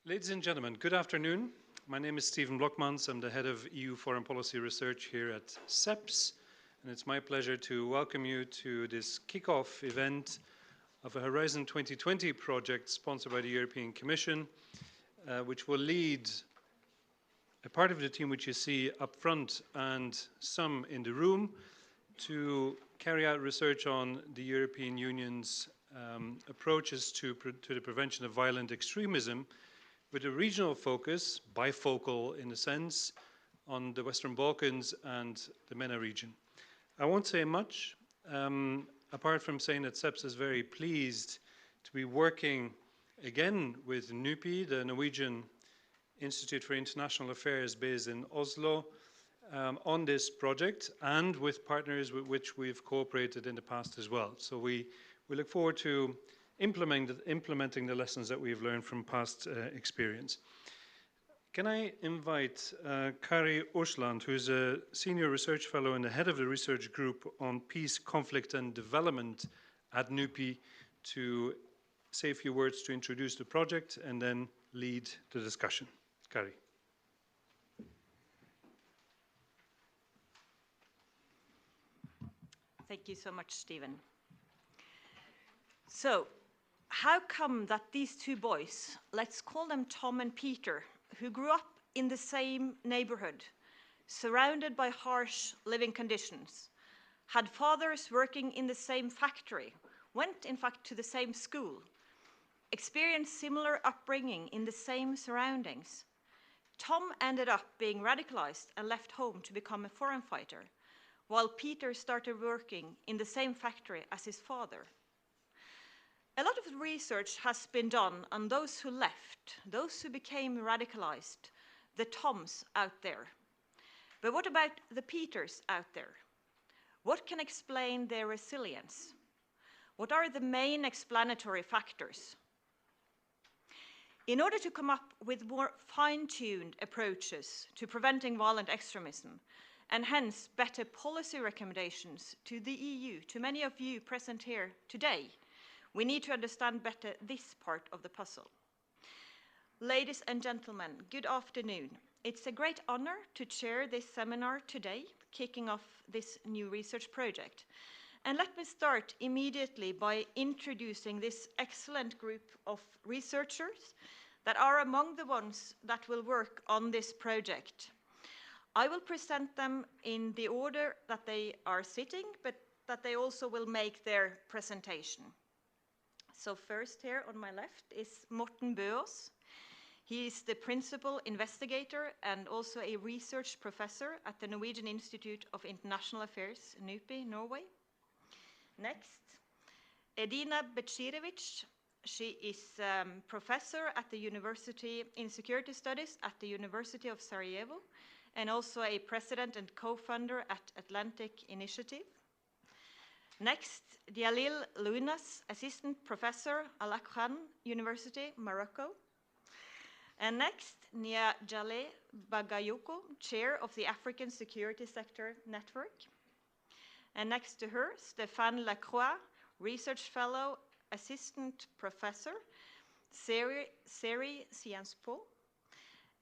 Ladies and gentlemen, good afternoon. My name is Stephen Blokmans. I'm the head of EU Foreign Policy Research here at CEPS, and it's my pleasure to welcome you to this kickoff event of a Horizon 2020 project sponsored by the European Commission, which will lead a part of the team which you see up front and some in the room to carry out research on the European Union's approaches to the prevention of violent extremism, with a regional focus, bifocal in a sense, on the Western Balkans and the MENA region. I won't say much, apart from saying that CEPS is very pleased to be working again with NUPI, the Norwegian Institute for International Affairs based in Oslo, on this project, and with partners with which we've cooperated in the past as well. So we look forward to implementing the lessons that we've learned from past experience. Can I invite Kari Osland, who's a senior research fellow and the head of the research group on peace, conflict and development at NUPI, to say a few words to introduce the project and then lead the discussion. Kari. Thank you so much, Stephen. So, how come that these two boys, let's call them Tom and Peter, who grew up in the same neighborhood, surrounded by harsh living conditions, had fathers working in the same factory, went in fact to the same school, experienced similar upbringing in the same surroundings? Tom ended up being radicalized and left home to become a foreign fighter, while Peter started working in the same factory as his father. A lot of research has been done on those who left, those who became radicalized, the Toms out there. But what about the Peters out there? What can explain their resilience? What are the main explanatory factors? In order to come up with more fine-tuned approaches to preventing violent extremism, and hence better policy recommendations to the EU, to many of you present here today, we need to understand better this part of the puzzle. Ladies and gentlemen, good afternoon. It's a great honor to chair this seminar today, kicking off this new research project. And let me start immediately by introducing this excellent group of researchers that are among the ones that will work on this project. I will present them in the order that they are sitting, but that they also will make their presentation. So first here on my left is Morten Bøås. He is the principal investigator and also a research professor at the Norwegian Institute of International Affairs, NUPI, Norway. Next, Edina Bećirević. She is professor at the University in Security Studies at the University of Sarajevo, and also a president and co-founder at Atlantic Initiative. Next, Dialil Lounas, assistant professor, Al-Akhan University, Morocco. And next, Nia Jaleh Bagayoko, chair of the African Security Sector Network. And next to her, Stéphane Lacroix, research fellow, assistant professor, Seri Sciences Po.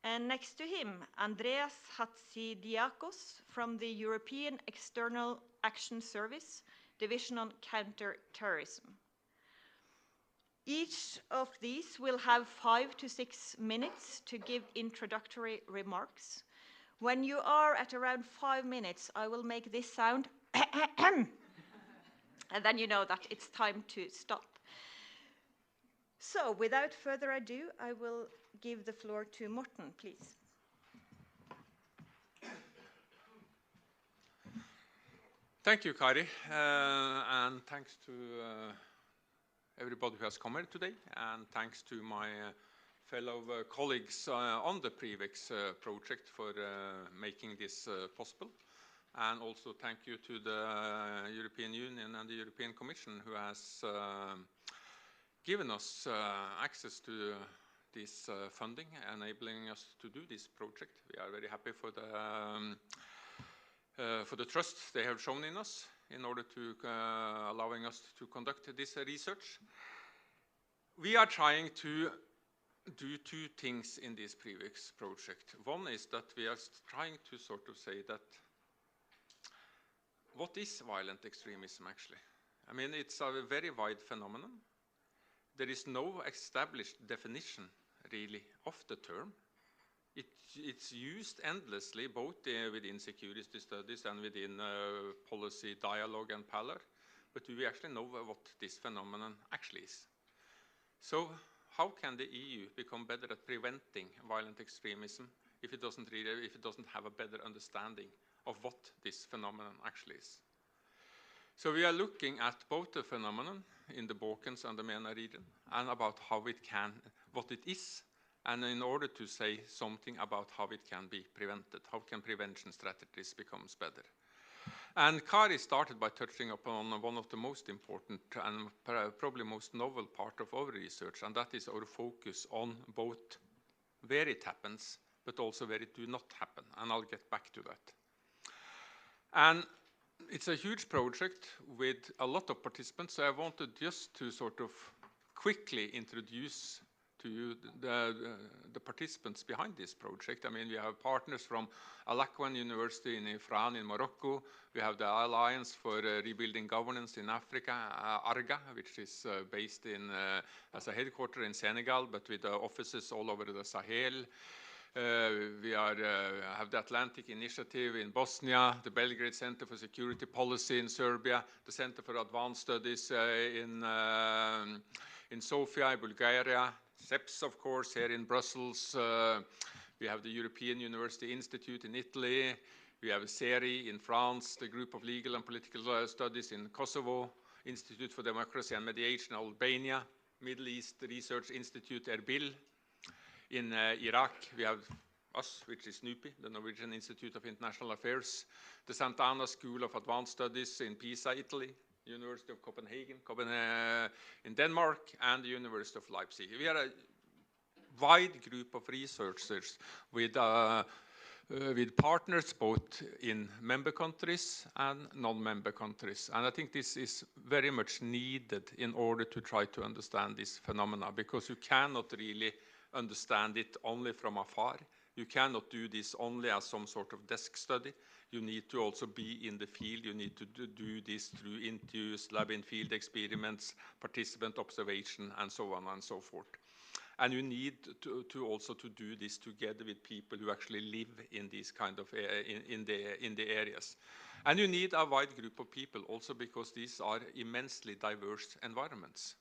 And next to him, Andreas Hatzidiakos from the European External Action Service, Division on Counter-Terrorism. Each of these will have 5 to 6 minutes to give introductory remarks. When you are at around 5 minutes, I will make this sound, and then you know that it's time to stop. So, without further ado, I will give the floor to Morten, please. Thank you, Kari, and thanks to everybody who has come here today, and thanks to my fellow colleagues on the PREVEX project for making this possible. And also thank you to the European Union and the European Commission who has given us access to this funding, enabling us to do this project. We are very happy for the trust they have shown in us in order to allowing us to conduct this research. We are trying to do two things in this previous project. One is that we are trying to sort of say that what is violent extremism actually? I mean, it's a very wide phenomenon. There is no established definition really of the term. It's used endlessly, both within security studies and within policy dialogue and parlor. But do we actually know what this phenomenon actually is? So how can the EU become better at preventing violent extremism if it doesn't have a better understanding of what this phenomenon actually is? So we are looking at both the phenomenon in the Balkans and the MENA region, and about what it is, and in order to say something about how it can be prevented, how can prevention strategies become better. And Kari started by touching upon one of the most important and probably most novel part of our research, and that is our focus on both where it happens, but also where it do not happen, and I'll get back to that. And it's a huge project with a lot of participants, so I wanted just to sort of quickly introduce to you the participants behind this project. I mean, we have partners from Al-Akwan University in Ifran in Morocco. We have the Alliance for Rebuilding Governance in Africa, ARGA, which is based in as a headquarter in Senegal, but with offices all over the Sahel. We have the Atlantic Initiative in Bosnia, the Belgrade Center for Security Policy in Serbia, the Center for Advanced Studies in Sofia, Bulgaria, CEPS, of course, here in Brussels. We have the European University Institute in Italy. We have CERI in France, the Group of Legal and Political Studies in Kosovo, Institute for Democracy and Mediation in Albania, Middle East Research Institute Erbil. In Iraq, we have us, which is NUPI, the Norwegian Institute of International Affairs, the Santa Anna School of Advanced Studies in Pisa, Italy, University of Copenhagen in Denmark, and the University of Leipzig. We are a wide group of researchers with partners both in member countries and non-member countries. And I think this is very much needed in order to try to understand this phenomena, because you cannot really understand it only from afar. You cannot do this only as some sort of desk study. You need to also be in the field. You need to do this through interviews, lab in field experiments, participant observation, and so on and so forth. And you need to also to do this together with people who actually live in these kind of in the areas. And you need a wide group of people also, because these are immensely diverse environments.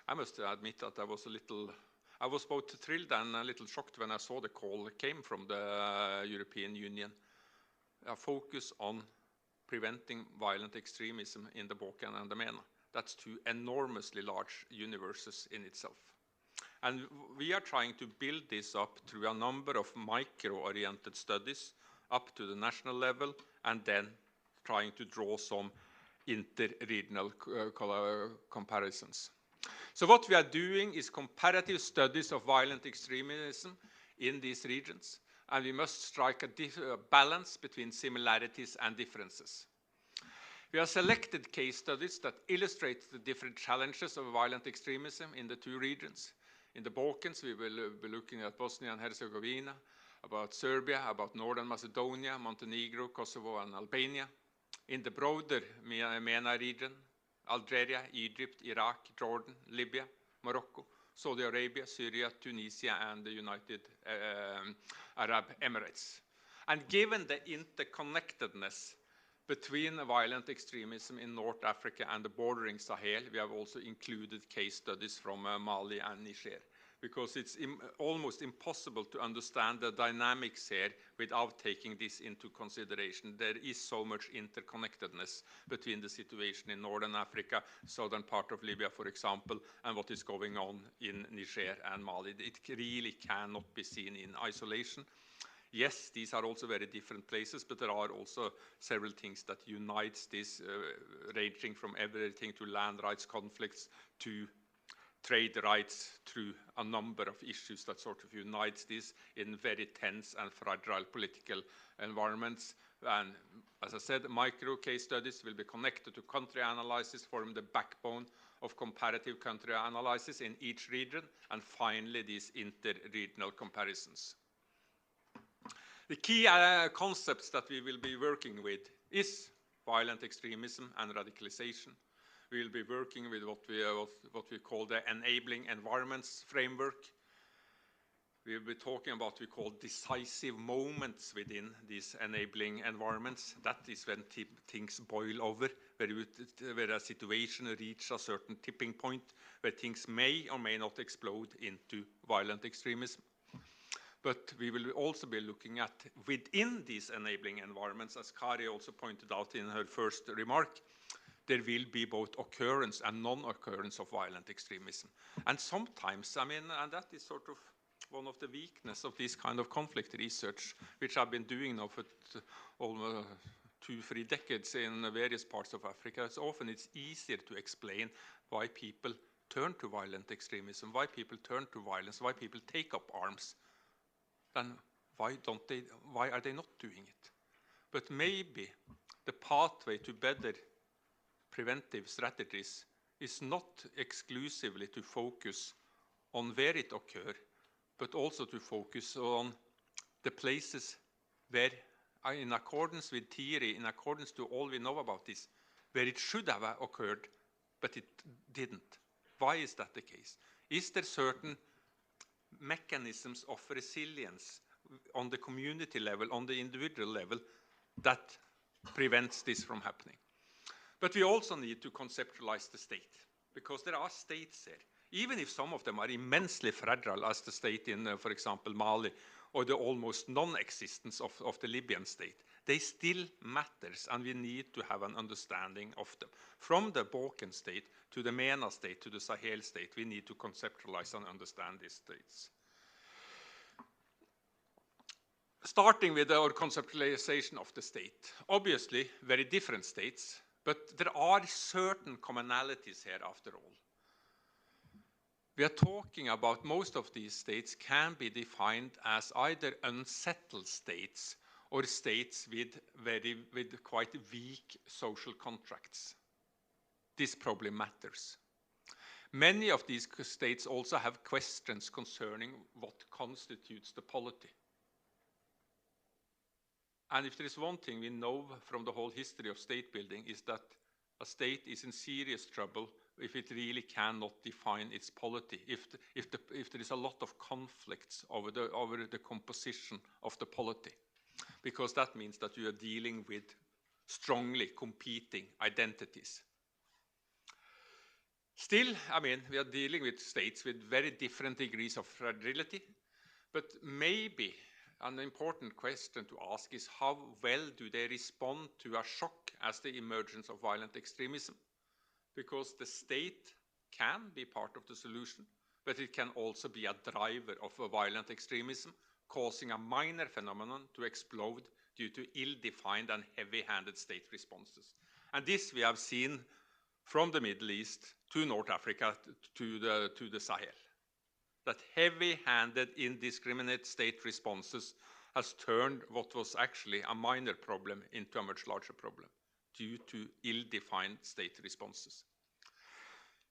I must admit that I was both thrilled and a little shocked when I saw the call came from the European Union. A focus on preventing violent extremism in the Balkans and the MENA. That's two enormously large universes in itself. And we are trying to build this up through a number of micro-oriented studies up to the national level, and then trying to draw some inter-regional comparisons. So what we are doing is comparative studies of violent extremism in these regions, and we must strike a balance between similarities and differences. We have selected case studies that illustrate the different challenges of violent extremism in the two regions. In the Balkans, we will be looking at Bosnia and Herzegovina, about Serbia, about Northern Macedonia, Montenegro, Kosovo, and Albania. In the broader MENA region, Algeria, Egypt, Iraq, Jordan, Libya, Morocco, Saudi Arabia, Syria, Tunisia, and the United Arab Emirates. And given the interconnectedness between violent extremism in North Africa and the bordering Sahel, we have also included case studies from Mali and Niger, because it's almost impossible to understand the dynamics here without taking this into consideration. There is so much interconnectedness between the situation in Northern Africa, southern part of Libya, for example, and what is going on in Niger and Mali. It really cannot be seen in isolation. Yes, these are also very different places, but there are also several things that unites this, ranging from everything to land rights conflicts to trade rights, through a number of issues that sort of unites this in very tense and fragile political environments. And As I said, micro case studies will be connected to country analysis, form the backbone of comparative country analysis in each region, and finally these inter-regional comparisons. The key concepts that we will be working with is violent extremism and radicalization. We will be working with what we call the enabling environments framework. We will be talking about what we call decisive moments within these enabling environments. That is when things boil over, where a situation reaches a certain tipping point, where things may or may not explode into violent extremism. But we will also be looking at within these enabling environments, as Kari also pointed out in her first remark, there will be both occurrence and non-occurrence of violent extremism. And sometimes, I mean, and that is sort of one of the weaknesses of this kind of conflict research, which I've been doing now for almost 2-3 decades in various parts of Africa. Often it's easier to explain why people turn to violent extremism, why people turn to violence, why people take up arms, than why are they not doing it? But maybe the pathway to better preventive strategies is not exclusively to focus on where it occurs, but also to focus on the places where, in accordance with theory, in accordance to all we know about this, where it should have occurred, but it didn't. Why is that the case? Is there certain mechanisms of resilience on the community level, on the individual level, that prevents this from happening? But we also need to conceptualize the state, because there are states there. Even if some of them are immensely fragile, as the state in, for example, Mali, or the almost non-existence of the Libyan state, they still matters, and we need to have an understanding of them. From the Balkan state to the MENA state to the Sahel state, we need to conceptualize and understand these states. Starting with our conceptualization of the state. Obviously, very different states, but there are certain commonalities here after all. We are talking about most of these states can be defined as either unsettled states or states with quite weak social contracts. This probably matters. Many of these states also have questions concerning what constitutes the polity. And if there is one thing we know from the whole history of state building, is that a state is in serious trouble if it really cannot define its polity, if there is a lot of conflicts over the composition of the polity, because that means that you are dealing with strongly competing identities. Still, I mean, we are dealing with states with very different degrees of fragility, but maybe an important question to ask is how well do they respond to a shock as the emergence of violent extremism? Because the state can be part of the solution, but it can also be a driver of a violent extremism, causing a minor phenomenon to explode due to ill-defined and heavy-handed state responses. And this we have seen from the Middle East to North Africa to the Sahel. That heavy-handed, indiscriminate state responses has turned what was actually a minor problem into a much larger problem due to ill-defined state responses.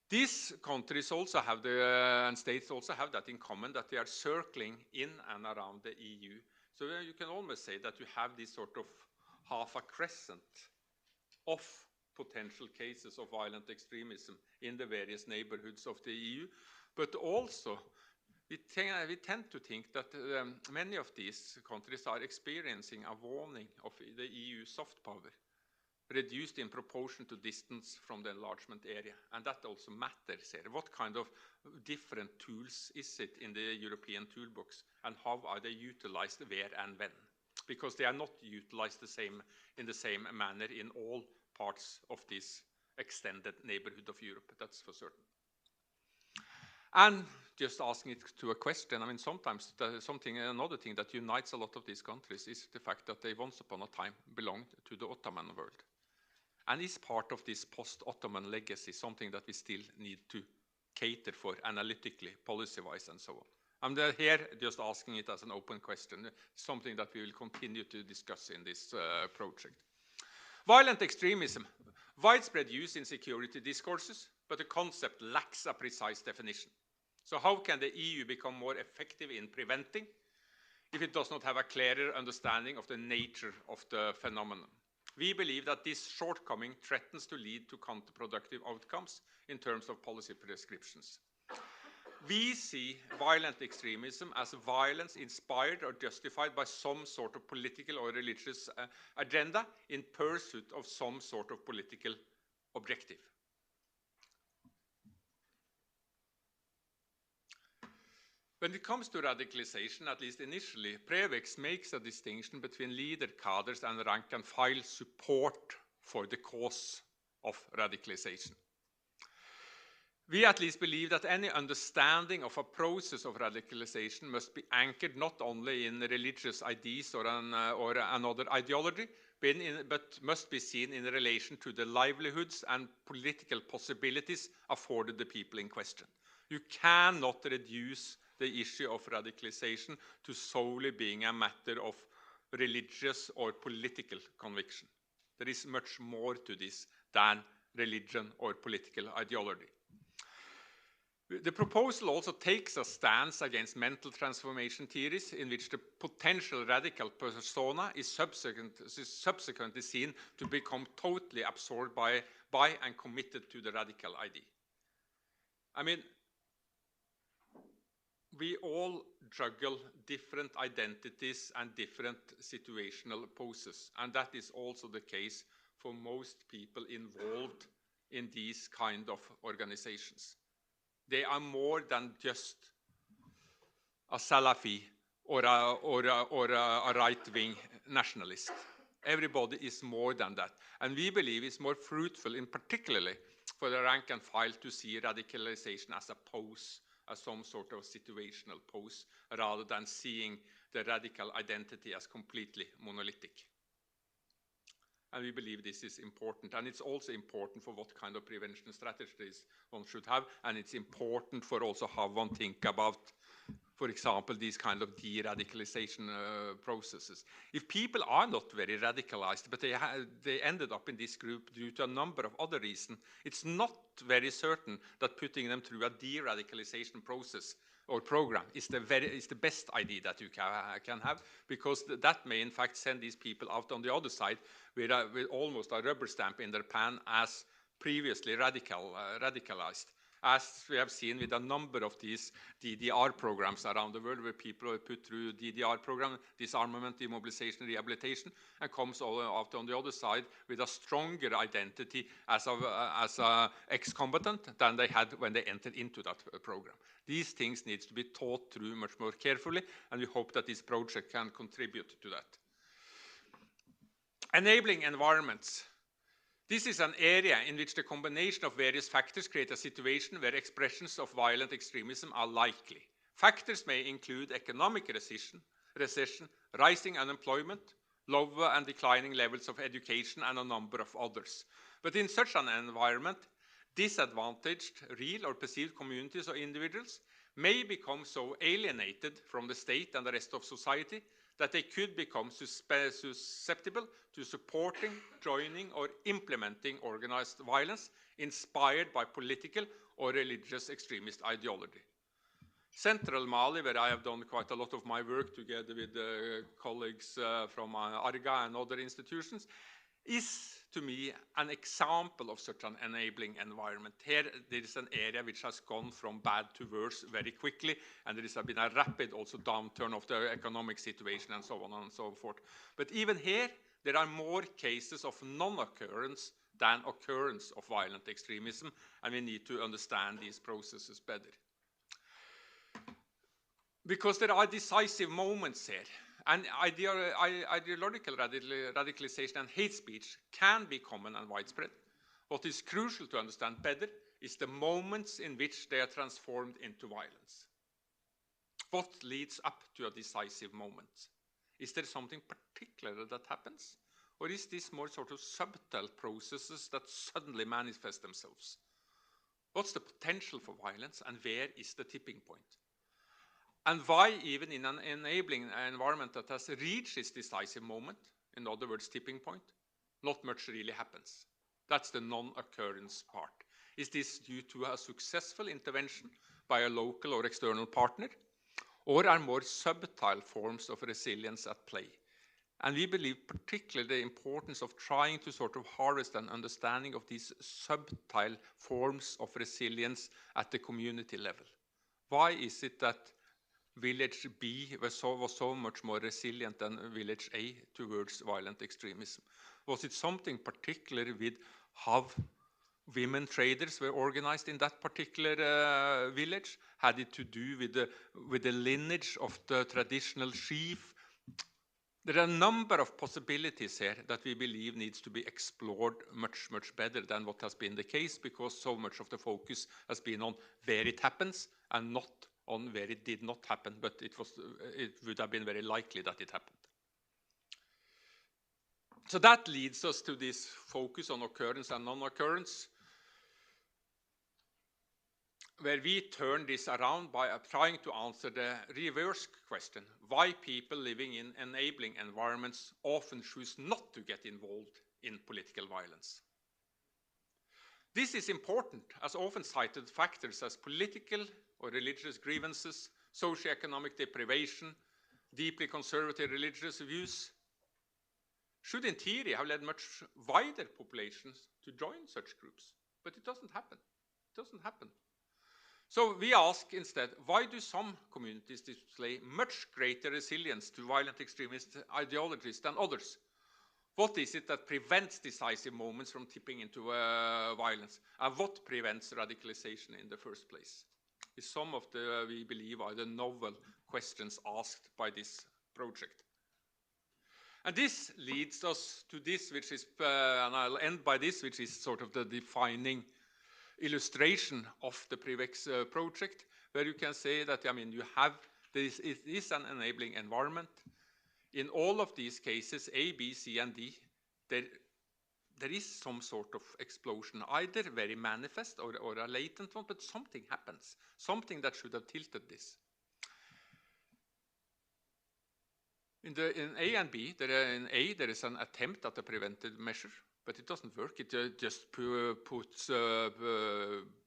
These countries also have and states also have that in common, that they are circling in and around the EU. So you can almost say that you have this sort of half a crescent of potential cases of violent extremism in the various neighborhoods of the EU, but also we tend to think that many of these countries are experiencing a warning of the EU soft power, reduced in proportion to distance from the enlargement area. And that also matters here. What kind of different tools is it in the European toolbox, and how are they utilized where and when? Because they are not utilized in the same manner in all parts of this extended neighborhood of Europe, that's for certain. And just asking it to a question, I mean, sometimes another thing that unites a lot of these countries is the fact that they once upon a time belonged to the Ottoman world. And is part of this post-Ottoman legacy something that we still need to cater for analytically, policy-wise, and so on? I'm here just asking it as an open question, something that we will continue to discuss in this project. Violent extremism, widespread use in security discourses, but the concept lacks a precise definition. So how can the EU become more effective in preventing if it does not have a clearer understanding of the nature of the phenomenon? We believe that this shortcoming threatens to lead to counterproductive outcomes in terms of policy prescriptions. We see violent extremism as violence inspired or justified by some sort of political or religious agenda in pursuit of some sort of political objective. When it comes to radicalization, at least initially, Prevex makes a distinction between leader cadres and rank and file support for the cause of radicalization. We at least believe that any understanding of a process of radicalization must be anchored not only in religious ideas or another ideology, but must be seen in relation to the livelihoods and political possibilities afforded the people in question. You cannot reduce the issue of radicalization to solely being a matter of religious or political conviction. There is much more to this than religion or political ideology. The proposal also takes a stance against mental transformation theories in which the potential radical persona is subsequently seen to become totally absorbed by and committed to the radical idea. I mean, we all juggle different identities and different situational poses, and that is also the case for most people involved in these kind of organizations. They are more than just a Salafi or a right-wing nationalist. Everybody is more than that. And we believe it's more fruitful, in particularly for the rank and file, to see radicalization as a pose, as some sort of situational pose, rather than seeing the radical identity as completely monolithic. And we believe this is important. And it's also important for what kind of prevention strategies one should have. And it's important for also how one think about, for example, these kind of de-radicalization processes. If people are not very radicalized, but they ended up in this group due to a number of other reasons, it's not very certain that putting them through a de-radicalization process or program is the best idea that you can have, because that may in fact send these people out on the other side with almost a rubber stamp in their pan as previously radicalized, as we have seen with a number of these DDR programs around the world, where people are put through DDR program, disarmament, demobilization, rehabilitation, and comes out on the other side with a stronger identity as a ex-combatant than they had when they entered into that program. These things need to be thought through much more carefully, and we hope that this project can contribute to that. Enabling environments. This is an area in which the combination of various factors create a situation where expressions of violent extremism are likely. Factors may include economic recession, rising unemployment, lower and declining levels of education, and a number of others. But in such an environment, disadvantaged real or perceived communities or individuals may become so alienated from the state and the rest of society that they could become susceptible to supporting, joining, or implementing organized violence inspired by political or religious extremist ideology. Central Mali, where I have done quite a lot of my work together with colleagues from ARGA and other institutions, is to me an example of such an enabling environment. Here there is an area which has gone from bad to worse very quickly, and there has been a rapid also downturn of the economic situation and so on and so forth. But even here there are more cases of non-occurrence than occurrence of violent extremism, and we need to understand these processes better. Because there are decisive moments here. And ideological radicalization and hate speech can be common and widespread. What is crucial to understand better is the moments in which they are transformed into violence. What leads up to a decisive moment? Is there something particular that happens? Or is this more sort of subtle processes that suddenly manifest themselves? What's the potential for violence, and where is the tipping point? And why, even in an enabling environment that has reached its decisive moment, in other words, tipping point, not much really happens. That's the non-occurrence part. Is this due to a successful intervention by a local or external partner, or are more subtle forms of resilience at play? And we believe particularly the importance of trying to sort of harvest an understanding of these subtle forms of resilience at the community level. Why is it that village B was so much more resilient than village A towards violent extremism? Was it something particular with how women traders were organized in that particular village? Had it to do with the lineage of the traditional chief? There are a number of possibilities here that we believe needs to be explored much, much better than what has been the case, because so much of the focus has been on where it happens and not on where it did not happen, but it would have been very likely that it happened. So that leads us to this focus on occurrence and non-occurrence, where we turn this around by trying to answer the reverse question: why people living in enabling environments often choose not to get involved in political violence. This is important, as often cited factors as political or religious grievances, socioeconomic deprivation, deeply conservative religious views, should in theory have led much wider populations to join such groups. But it doesn't happen. It doesn't happen. So we ask instead, why do some communities display much greater resilience to violent extremist ideologies than others? What is it that prevents decisive moments from tipping into violence? And what prevents radicalization in the first place? Is some of the, we believe, are the novel questions asked by this project. And this leads us to this, which is, and I'll end by this, which is sort of the defining illustration of the PRIVEX project, where you can say that, I mean, you have, it is an enabling environment. In all of these cases, A, B, C, and D, there is some sort of explosion, either very manifest or a latent one, but something happens, something that should have tilted this. In A and B, in A, there is an attempt at a preventive measure, but it doesn't work. It just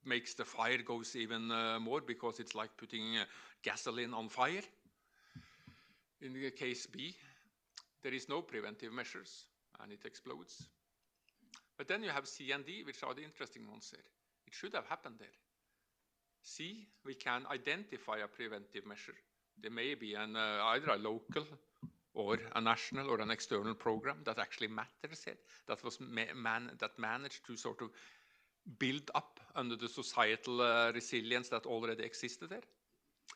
makes the fire goes even more, because it's like putting gasoline on fire. In the case B, there is no preventive measures, and it explodes. But then you have C and D, which are the interesting ones here. It should have happened there. C, we can identify a preventive measure. There may be either a local or a national or an external program that actually matters here, that was that managed to sort of build up under the societal resilience that already existed there.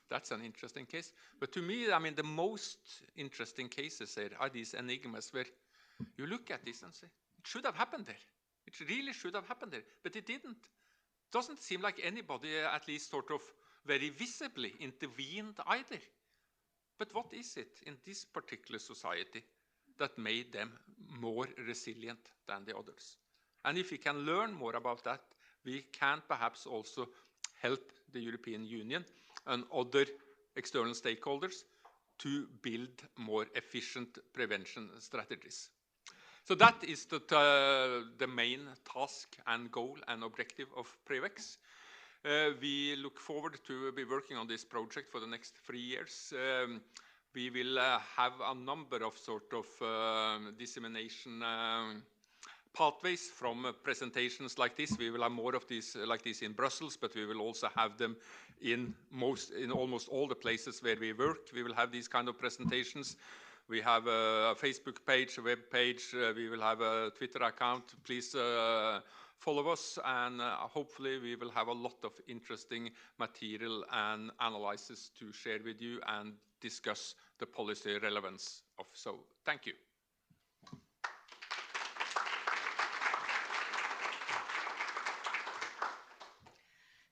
That's an interesting case. But to me, I mean, the most interesting cases here are these enigmas where you look at this and say, it should have happened there. It really should have happened there, but it didn't. Doesn't seem like anybody, at least sort of very visibly, intervened either. But what is it in this particular society that made them more resilient than the others? And if we can learn more about that, we can perhaps also help the European Union and other external stakeholders to build more efficient prevention strategies. So that is the main task and goal and objective of PRIVEX. We look forward to be working on this project for the next 3 years. We will have a number of sort of dissemination pathways from presentations like this. We will have more of these like this in Brussels, but we will also have them in almost all the places where we work. We will have these kind of presentations. We have a Facebook page, a web page. We will have a Twitter account. Please follow us, and hopefully we will have a lot of interesting material and analysis to share with you and discuss the policy relevance of. So thank you.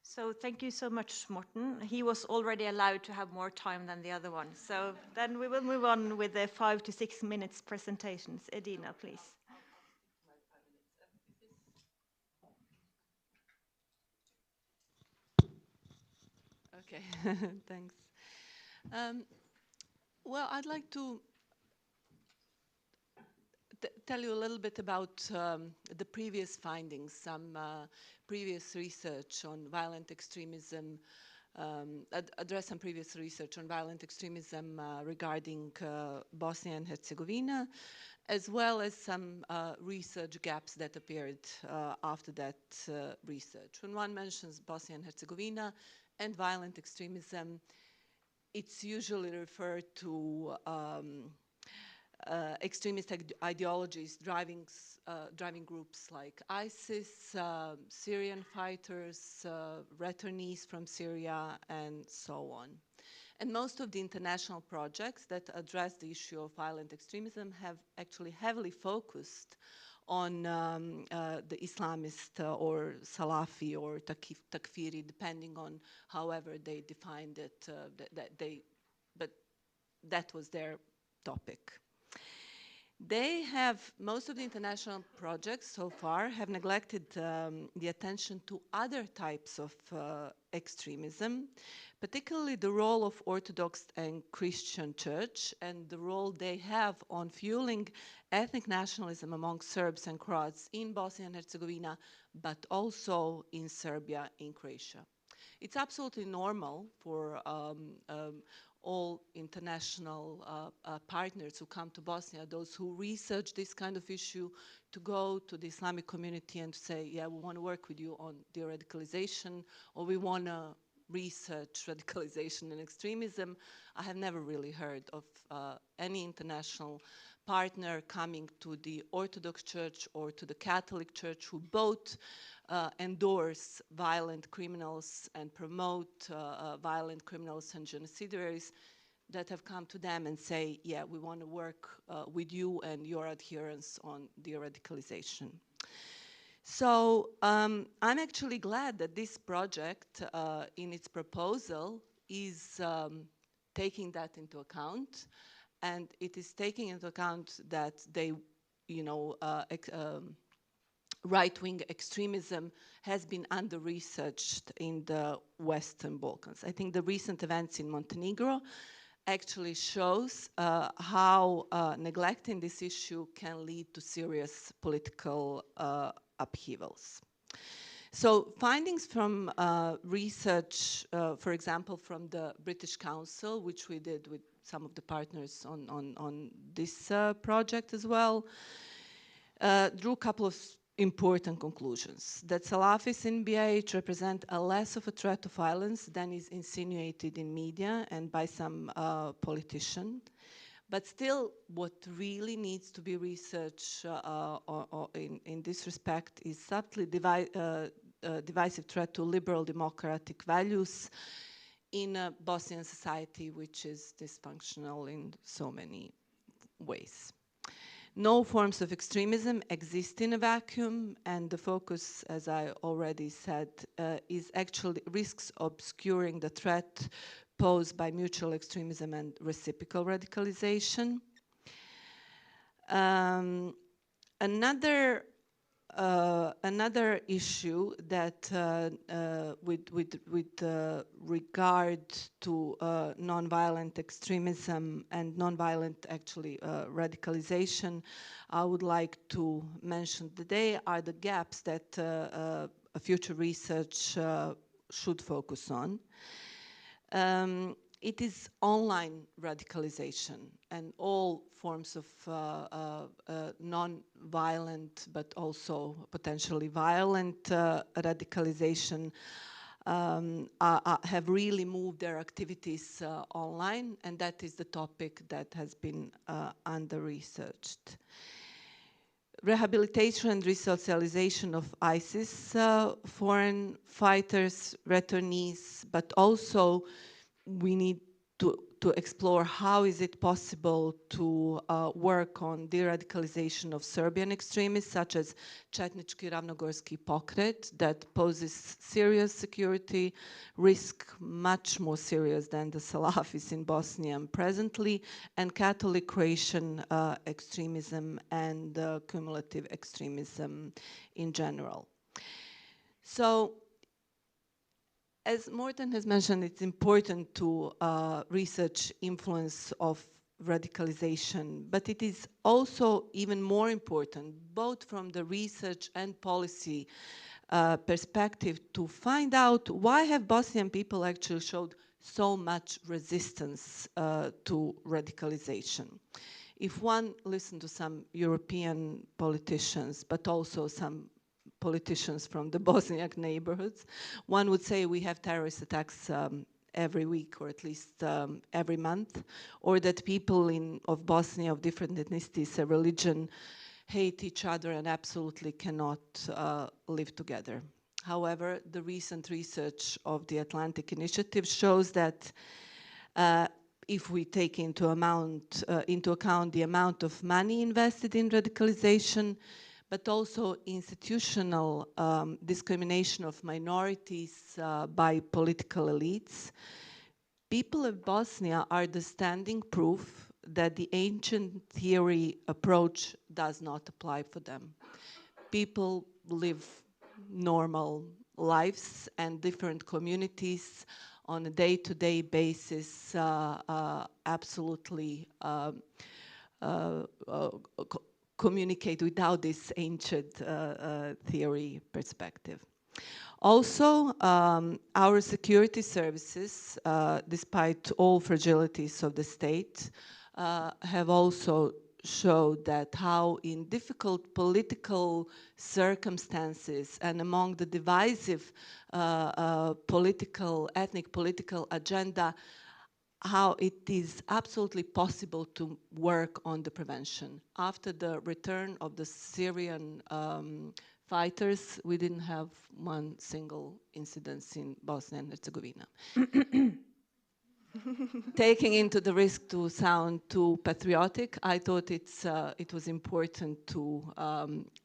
So thank you so much, Morten. He was already allowed to have more time than the other one. So then we will move on with the 5 to 6 minutes presentations. Edina, please. Okay, thanks. Well, I'd like to tell you a little bit about the previous findings, some previous research on violent extremism, address some previous research on violent extremism regarding Bosnia and Herzegovina, as well as some research gaps that appeared after that research. When one mentions Bosnia and Herzegovina and violent extremism, it's usually referred to extremist ideologies driving groups like ISIS, Syrian fighters, returnees from Syria, and so on. And most of the international projects that address the issue of violent extremism have actually heavily focused on the Islamist or Salafi or Takfiri, depending on however they defined it, but that was their topic. Most of the international projects so far have neglected the attention to other types of extremism, particularly the role of Orthodox and Christian Church and the role they have on fueling ethnic nationalism among Serbs and Croats in Bosnia and Herzegovina, but also in Serbia, in Croatia. It's absolutely normal for all international partners who come to Bosnia, those who research this kind of issue, to go to the Islamic community and to say, yeah, we want to work with you on de-radicalization, or we want to research radicalization and extremism. I have never really heard of any international partner coming to the Orthodox Church or to the Catholic Church who both endorse violent criminals and promote violent criminals and genocidaries, that have come to them and say, yeah, we want to work with you and your adherence on de-radicalization. So I'm actually glad that this project in its proposal is taking that into account, and it is taking into account that they, right-wing extremism has been under-researched in the Western Balkans. I think the recent events in Montenegro actually shows how neglecting this issue can lead to serious political upheavals. So findings from research, for example, from the British Council, which we did with some of the partners on this project as well, drew a couple of important conclusions. That Salafis in BiH represent a less of a threat to violence than is insinuated in media and by some politicians. But still, what really needs to be researched in this respect is subtly divisive threat to liberal democratic values in a Bosnian society which is dysfunctional in so many ways. No forms of extremism exist in a vacuum, and the focus, as I already said, is actually risks obscuring the threat posed by mutual extremism and reciprocal radicalization. Another issue that with regard to nonviolent extremism and nonviolent actually radicalization, I would like to mention today are the gaps that a future research should focus on. It is online radicalization and all forms of non-violent but also potentially violent radicalization have really moved their activities online, and that is the topic that has been under-researched. Rehabilitation and resocialization of ISIS foreign fighters, returnees, but also we need to explore how is it possible to work on de-radicalization of Serbian extremists, such as Chetnički Ravnogorski pokret, that poses serious security risk, much more serious than the Salafis in Bosnia presently, and Catholic Croatian extremism and cumulative extremism in general. So, as Morten has mentioned, it's important to research influence of radicalization, but it is also even more important, both from the research and policy perspective, to find out why have Bosnian people actually showed so much resistance to radicalization. If one listens to some European politicians, but also some politicians from the Bosniak neighborhoods, one would say we have terrorist attacks every week, or at least every month, or that people of Bosnia of different ethnicities or religion hate each other and absolutely cannot live together. However, the recent research of the Atlantic Initiative shows that if we take into account the amount of money invested in radicalization, but also institutional discrimination of minorities by political elites, people of Bosnia are the standing proof that the ancient theory approach does not apply for them. People live normal lives, and different communities on a day-to-day basis absolutely communicate without this ancient theory perspective. Also, our security services, despite all fragilities of the state, have also showed that how in difficult political circumstances and among the divisive ethnic political agenda, how it is absolutely possible to work on the prevention. After the return of the Syrian fighters, we didn't have one single incident in Bosnia and Herzegovina. Taking into the risk to sound too patriotic, I thought it was important to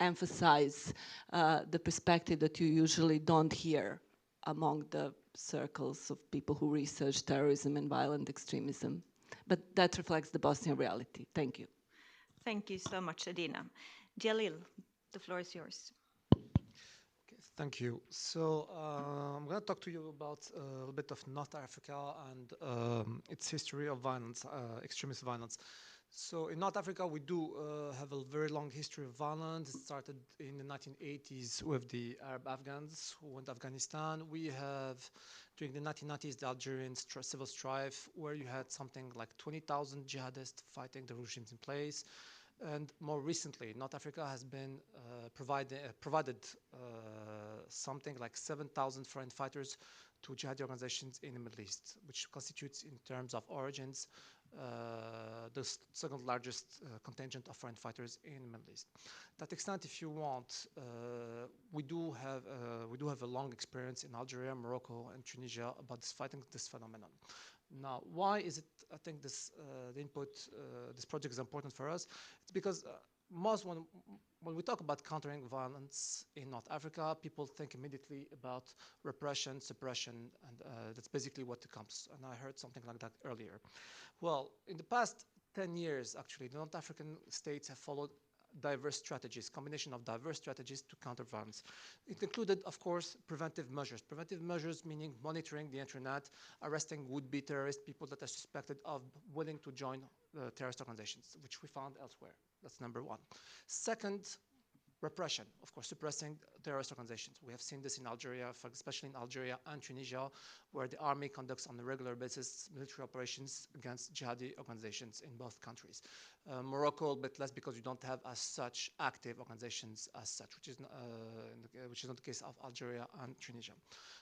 emphasize the perspective that you usually don't hear among the circles of people who research terrorism and violent extremism. But that reflects the Bosnian reality. Thank you. Thank you so much, Adina. Jalil, the floor is yours. Thank you. So I'm going to talk to you about a little bit of North Africa and its history of violence, extremist violence. So in North Africa, we do have a very long history of violence. It started in the 1980s with the Arab Afghans who went to Afghanistan. We have, during the 1990s, the Algerian civil strife, where you had something like 20,000 jihadists fighting the regimes in place. And more recently, North Africa has been provided something like 7,000 foreign fighters to jihadi organizations in the Middle East, which constitutes, in terms of origins, the second largest contingent of foreign fighters in the Middle East. To that extent, if you want, we do have a long experience in Algeria, Morocco, and Tunisia about fighting this phenomenon. Now, why is it? I think this this project is important for us. It's because when we talk about countering violence in North Africa, people think immediately about repression, suppression, and that's basically what it comes. And I heard something like that earlier. Well, in the past 10 years, actually, the North African states have followed diverse strategies, combination of diverse strategies to counter violence. It included, of course, preventive measures. Preventive measures meaning monitoring the internet, arresting would-be terrorists, people that are suspected of willing to join terrorist organizations, which we found elsewhere. That's number one. Second, repression, of course, suppressing terrorist organizations. We have seen this in Algeria, especially in Algeria and Tunisia, where the army conducts on a regular basis military operations against jihadi organizations in both countries. Morocco, a bit less because we don't have as such active organizations as such, which is not the case of Algeria and Tunisia.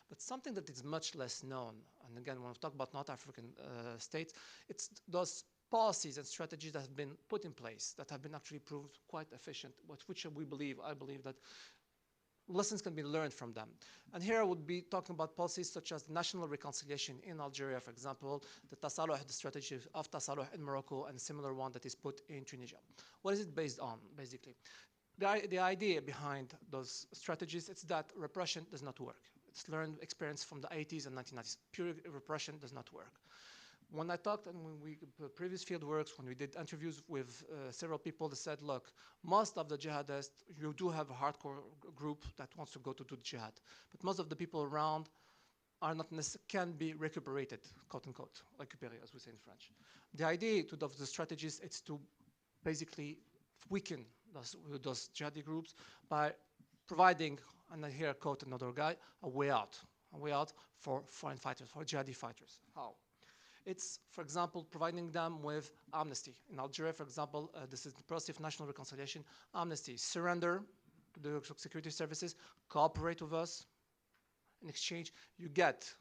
But something that is much less known, and again, when we talk about North African states, it's those policies and strategies that have been put in place that have been actually proved quite efficient, which I believe that lessons can be learned from them. And here I would be talking about policies such as national reconciliation in Algeria, for example, the strategy of Tasalluh in Morocco, and a similar one that is put in Tunisia. What is it based on, basically? The idea behind those strategies is that repression does not work. It's learned experience from the 80s and 1990s. Pure repression does not work. When I talked and when we previous field works, when we did interviews with several people, they said, look, most of the jihadists, you do have a hardcore group that wants to go to do jihad. But most of the people around are not can be recuperated, quote unquote, récupérer, as we say in French. The idea of the strategies is to basically weaken those jihadi groups by providing, and here I quote another guy, a way out for foreign fighters, for jihadi fighters. How? It's, for example, providing them with amnesty. In Algeria, for example, this is the policy of national reconciliation, amnesty, surrender to the security services, cooperate with us. In exchange, you get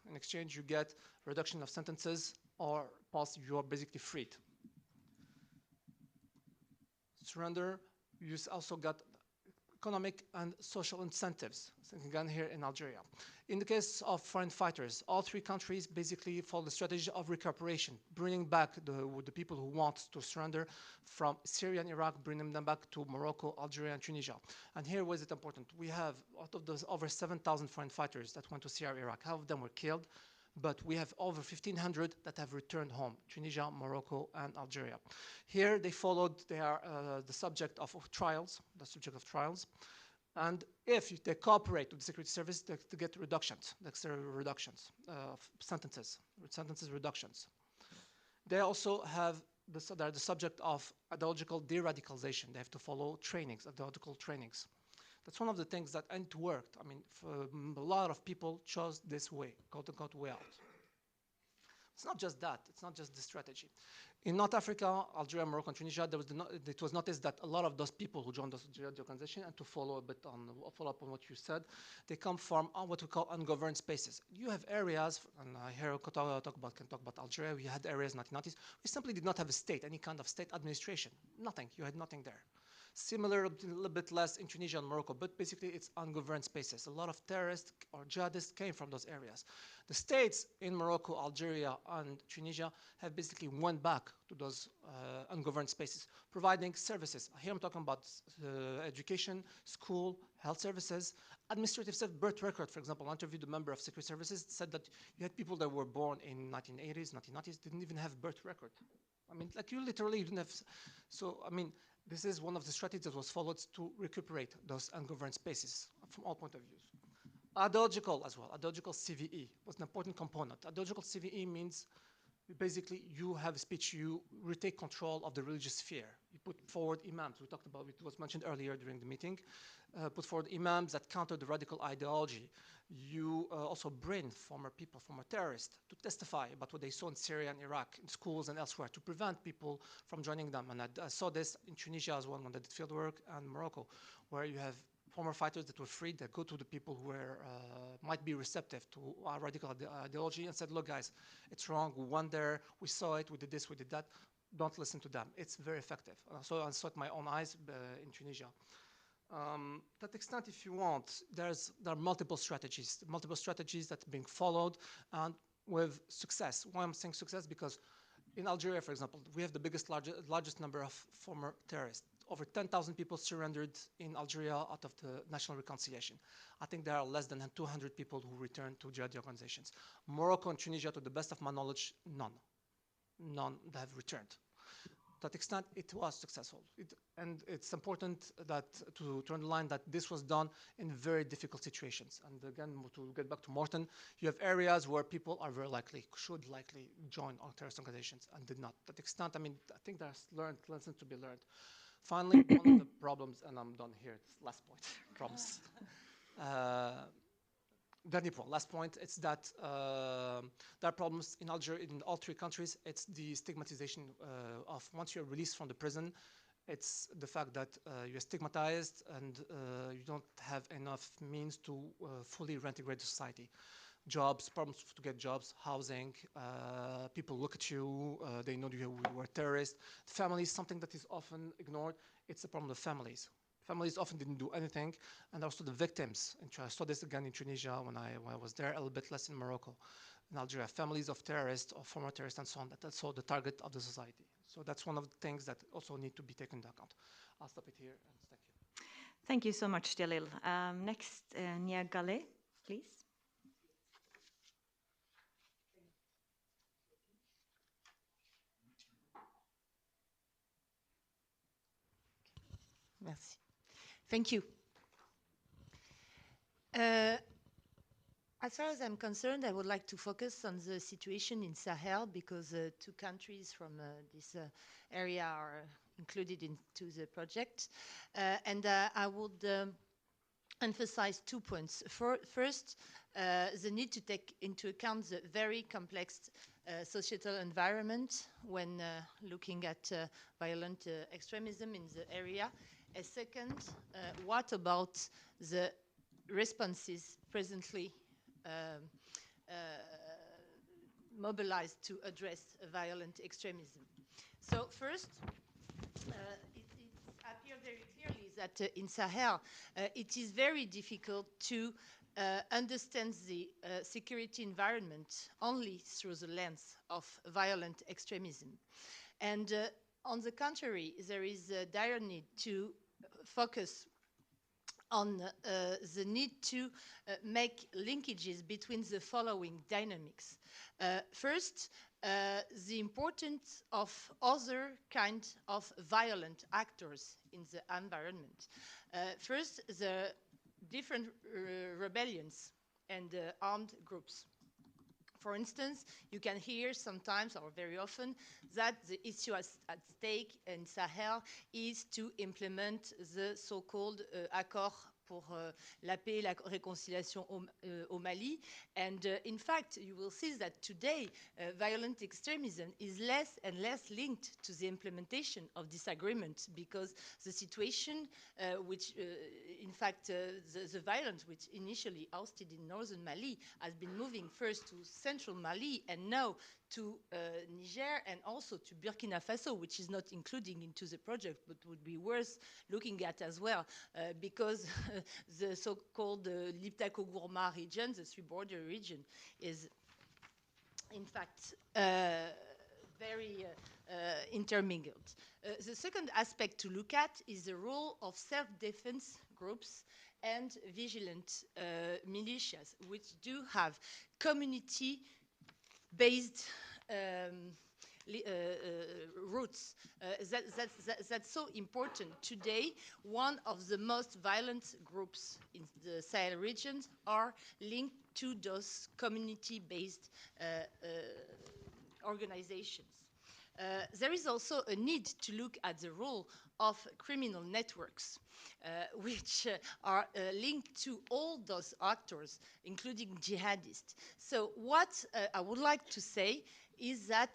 reduction of sentences, or you are basically freed. Surrender, you also got economic and social incentives, again here in Algeria. In the case of foreign fighters, all three countries basically follow the strategy of recuperation, bringing back the people who want to surrender from Syria and Iraq, bringing them back to Morocco, Algeria, and Tunisia. And here was it important. We have, out of those over 7,000 foreign fighters that went to Syria and Iraq, half of them were killed, but we have over 1,500 that have returned home, Tunisia, Morocco, and Algeria. Here they followed the subject of trials, and if they cooperate with the security service, they get reductions, sentences reductions. They also have they're the subject of ideological de-radicalization. They have to follow trainings, ideological trainings. That's one of the things that ain't worked. I mean, a lot of people chose this way, quote-unquote, way out. It's not just that. It's not just the strategy. In North Africa, Algeria, Morocco, and Tunisia, it was noticed that a lot of those people who joined the organization, and to follow up on what you said, they come from what we call ungoverned spaces. You have areas, and here I can talk about Algeria. We had areas in the 1990s. We simply did not have a state, any kind of state administration. Nothing. You had nothing there. Similar, a little bit less in Tunisia and Morocco, but basically it's ungoverned spaces. A lot of terrorists or jihadists came from those areas. The states in Morocco, Algeria, and Tunisia have basically went back to those ungoverned spaces, providing services. Here I'm talking about education, school, health services, administrative stuff, birth record, for example. I interviewed a member of security services, said that you had people that were born in 1980s, 1990s, didn't even have birth record. I mean, like you literally didn't have, so I mean, this is one of the strategies that was followed to recuperate those ungoverned spaces from all point of views. Ideological as well, ideological CVE was an important component. Ideological CVE means basically you have a speech, you retake control of the religious sphere. You put forward imams, we talked about, it was mentioned earlier during the meeting, put forward imams that counter the radical ideology. You also bring former terrorists to testify about what they saw in Syria and Iraq, in schools and elsewhere, to prevent people from joining them. And I saw this in Tunisia as well when I did fieldwork, and Morocco, where you have former fighters that were freed, that go to the people who were, might be receptive to our radical ideology and said, look guys, it's wrong, we went there, we saw it, we did this, we did that, don't listen to them. It's very effective. So I saw it with my own eyes in Tunisia. To that extent, if you want, there are multiple strategies that are being followed, and with success. Why I'm saying success? Because in Algeria, for example, we have the largest number of former terrorists. Over 10,000 people surrendered in Algeria out of the national reconciliation. I think there are less than 200 people who returned to jihadi organizations. Morocco and Tunisia, to the best of my knowledge, none that have returned. To that extent, it was successful. And it's important that to underline that this was done in very difficult situations. And again, to get back to Morten, you have areas where people are very likely, should likely join our terrorist organizations and did not. To that extent, I mean, I think there's lessons to be learned. Finally, one of the problems, and I'm done here, it's last point, promise. Last point, it's that there are problems in Algeria, in all three countries. It's the stigmatization of once you're released from the prison, it's the fact that you're stigmatized and you don't have enough means to fully reintegrate to society. Jobs, problems to get jobs, housing, people look at you, they know you were a terrorist. Families, something that is often ignored, it's the problem of families. Families often didn't do anything, and also the victims. And I saw this again in Tunisia when I was there, a little bit less in Morocco. In Algeria, families of terrorists or former terrorists and so on, that's also the target of the society. So that's one of the things that also need to be taken into account. I'll stop it here, and thank you. Thank you so much, Jalil. Next, Nia Gale, please. Merci. Thank you. As far as I'm concerned, I would like to focus on the situation in Sahel because two countries from this area are included into the project. And I would emphasize 2 points. First, the need to take into account the very complex societal environment when looking at violent extremism in the area. And second, what about the responses presently mobilized to address violent extremism? So first, it appears very clearly that in Sahel, it is very difficult to understand the security environment only through the lens of violent extremism. And on the contrary, there is a dire need to focus on the need to make linkages between the following dynamics. First, the importance of other kinds of violent actors in the environment. First, the different rebellions and armed groups. For instance, you can hear sometimes or very often that the issue at stake in Sahel is to implement the so-called accord pour la paix et la réconciliation au Mali. And in fact, you will see that today violent extremism is less and less linked to the implementation of this agreement because the situation which, in fact, the violence which initially ousted in northern Mali has been moving first to central Mali and now to Niger and also to Burkina Faso, which is not including into the project, but would be worth looking at as well, because the so-called Liptako-Gourma region, the three-border region, is in fact very intermingled. The second aspect to look at is the role of self-defense groups and vigilant militias, which do have community-based roots. That's so important. Today, one of the most violent groups in the Sahel regions are linked to those community-based organizations. There is also a need to look at the role of criminal networks, which are linked to all those actors, including jihadists. So what I would like to say is that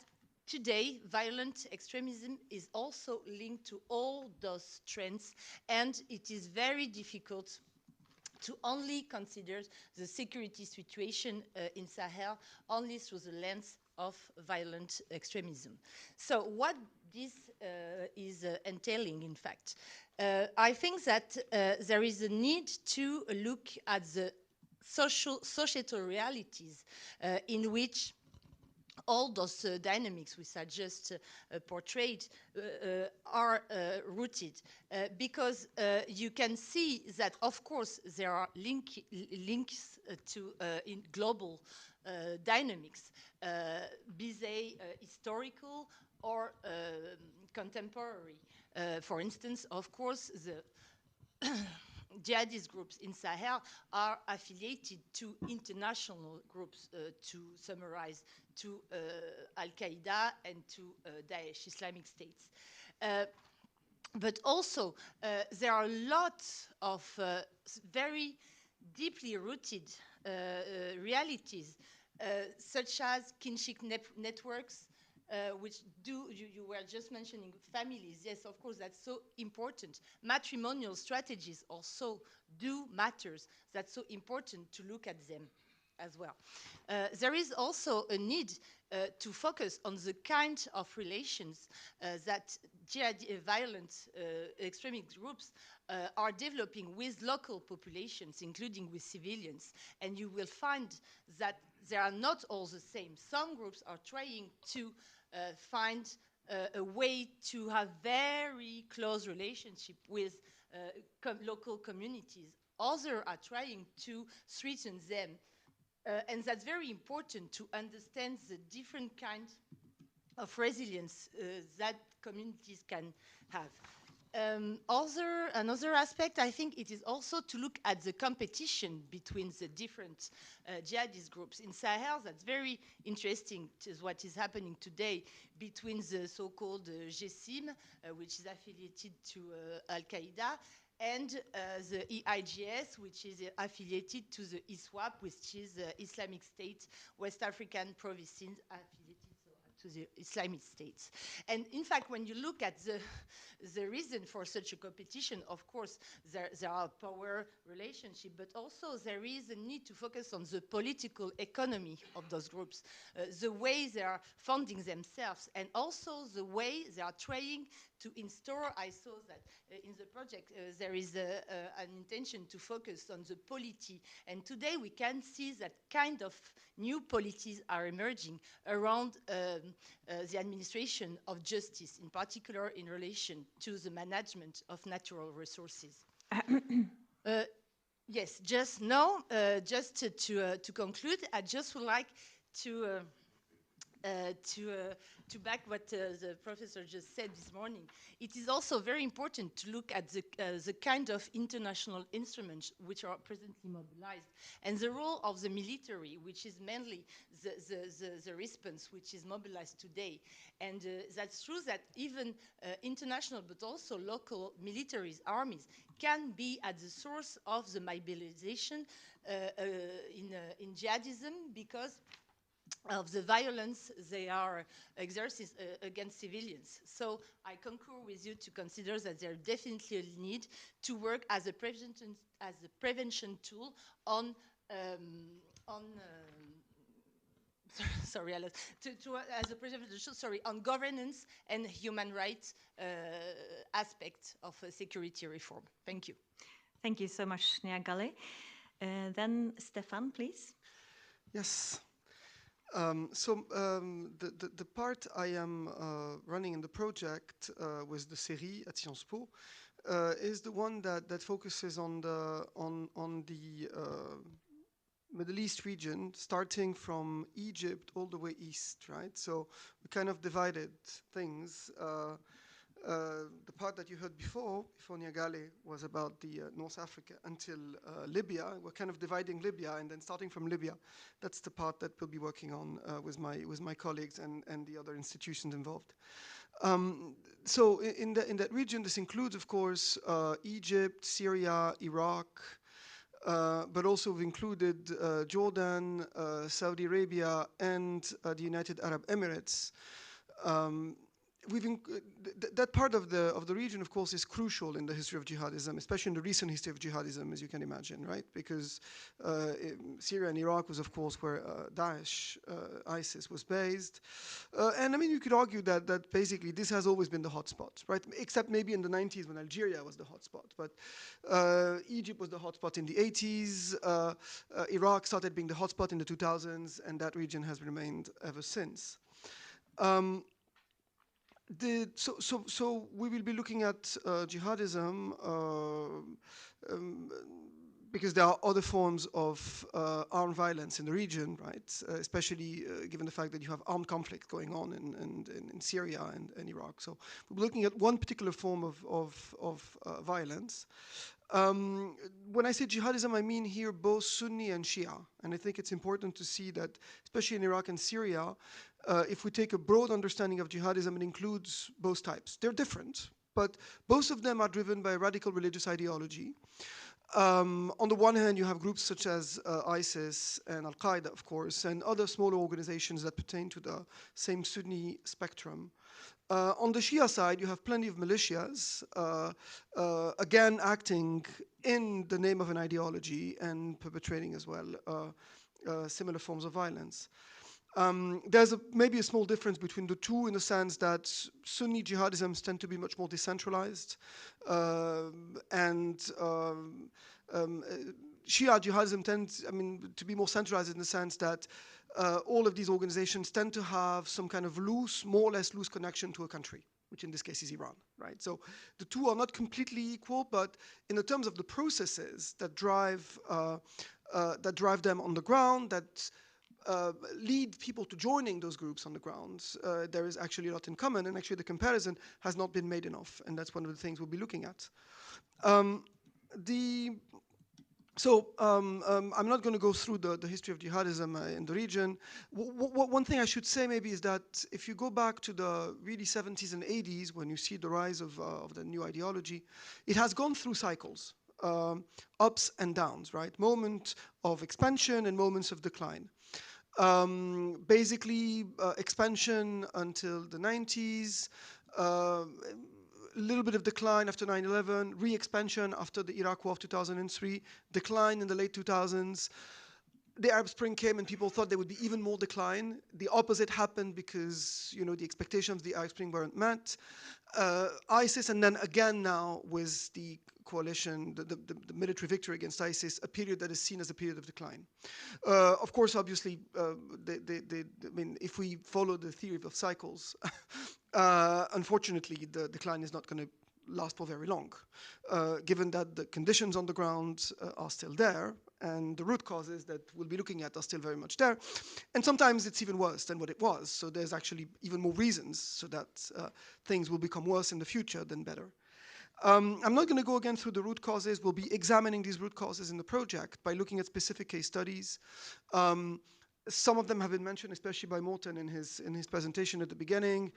today, violent extremism is also linked to all those trends, and it is very difficult to only consider the security situation in Sahel only through the lens of violent extremism. So what this is entailing, in fact, I think that there is a need to look at the societal realities in which all those dynamics which I just portrayed are rooted because you can see that, of course, there are links to in global dynamics, be they historical or contemporary. For instance, of course, the jihadist groups in Sahel are affiliated to international groups, to summarize, to Al-Qaeda and to Daesh, Islamic States. But also, there are lots of very deeply rooted realities, such as kinship networks, which you were just mentioning families. Yes, of course, that's so important. Matrimonial strategies also do matters. That's so important to look at them as well. There is also a need to focus on the kind of relations that violent extremist groups are developing with local populations, including with civilians. And you will find that they are not all the same. Some groups are trying to find a way to have very close relationship with local communities. Others are trying to threaten them. And that's very important to understand the different kinds of resilience that communities can have. Another aspect, I think, it is also to look at the competition between the different jihadist groups. In Sahel, that's very interesting, is what is happening today between the so-called GSIM, which is affiliated to Al-Qaeda, and the EIGS, which is affiliated to the ISWAP, which is Islamic State, West African provinces affiliated to the Islamic states. And in fact, when you look at the reason for such a competition, of course, there are power relationships, but also there is a need to focus on the political economy of those groups, the way they are funding themselves, and also the way they are trying to install. I saw that in the project there is an intention to focus on the polity, and today we can see that kind of new polities are emerging around the administration of justice, in particular in relation to the management of natural resources. Yes, just now, just to conclude, I just would like to back what the professor just said this morning. It is also very important to look at the kind of international instruments which are presently mobilized and the role of the military, which is mainly the response which is mobilized today. And that's true that even international but also local militaries, armies, can be at the source of the mobilization in jihadism because of the violence they are exerting against civilians. So I concur with you to consider that there's definitely a need to work as a prevention tool on sorry, as a prevention tool, sorry, on governance and human rights aspect of security reform. Thank you. Thank you so much, Niagale. Then Stefan, please. Yes. The part I am running in the project with the série at Sciences Po is the one that focuses on the Middle East region, starting from Egypt all the way east, right? So we kind of divided things. The part that you heard before Niagale, was about the North Africa until Libya. We're kind of dividing Libya, and then starting from Libya, that's the part that we'll be working on with my colleagues and the other institutions involved. So in that region, this includes, of course, Egypt, Syria, Iraq, but also we've included Jordan, Saudi Arabia, and the United Arab Emirates. That part of the region, of course, is crucial in the history of jihadism, especially in the recent history of jihadism, as you can imagine, right? Because Syria and Iraq was, of course, where Daesh, ISIS was based. And I mean, you could argue that basically this has always been the hotspot, right? Except maybe in the 90s when Algeria was the hotspot. But Egypt was the hotspot in the 80s. Iraq started being the hotspot in the 2000s, and that region has remained ever since. So we will be looking at jihadism because there are other forms of armed violence in the region, right? Especially given the fact that you have armed conflict going on in Syria and Iraq. So we're looking at one particular form of violence. When I say jihadism, I mean here both Sunni and Shia. And I think it's important to see that, especially in Iraq and Syria, if we take a broad understanding of jihadism, it includes both types. They're different, but both of them are driven by radical religious ideology. On the one hand, you have groups such as ISIS and Al-Qaeda, of course, and other smaller organizations that pertain to the same Sunni spectrum. On the Shia side, you have plenty of militias, again acting in the name of an ideology and perpetrating as well similar forms of violence. There's maybe a small difference between the two in the sense that Sunni jihadisms tend to be much more decentralized, and Shia jihadism tends, to be more centralized in the sense that all of these organizations tend to have some kind of more or less loose connection to a country, which in this case is Iran, right? So the two are not completely equal, but in the terms of the processes that drive them on the ground, that lead people to joining those groups on the ground, there is actually a lot in common, and actually the comparison has not been made enough, and that's one of the things we'll be looking at. I'm not going to go through the history of jihadism in the region. One thing I should say maybe is that if you go back to the really 70s and 80s, when you see the rise of the new ideology, it has gone through cycles, ups and downs, right? Moment of expansion and moments of decline. Basically, expansion until the 90s, a little bit of decline after 9/11, re-expansion after the Iraq War of 2003, decline in the late 2000s. The Arab Spring came and people thought there would be even more decline. The opposite happened because, you know, the expectations of the Arab Spring weren't met. ISIS, and then again now with the coalition, the military victory against ISIS, a period that is seen as a period of decline. Of course, obviously, I mean, if we follow the theory of cycles, unfortunately, the decline is not going to last for very long, given that the conditions on the ground are still there, and the root causes that we'll be looking at are still very much there. And sometimes it's even worse than what it was. So there's actually even more reasons so that things will become worse in the future than better. I'm not going to go again through the root causes. We'll be examining these root causes in the project by looking at specific case studies. Some of them have been mentioned, especially by Morten in his presentation at the beginning.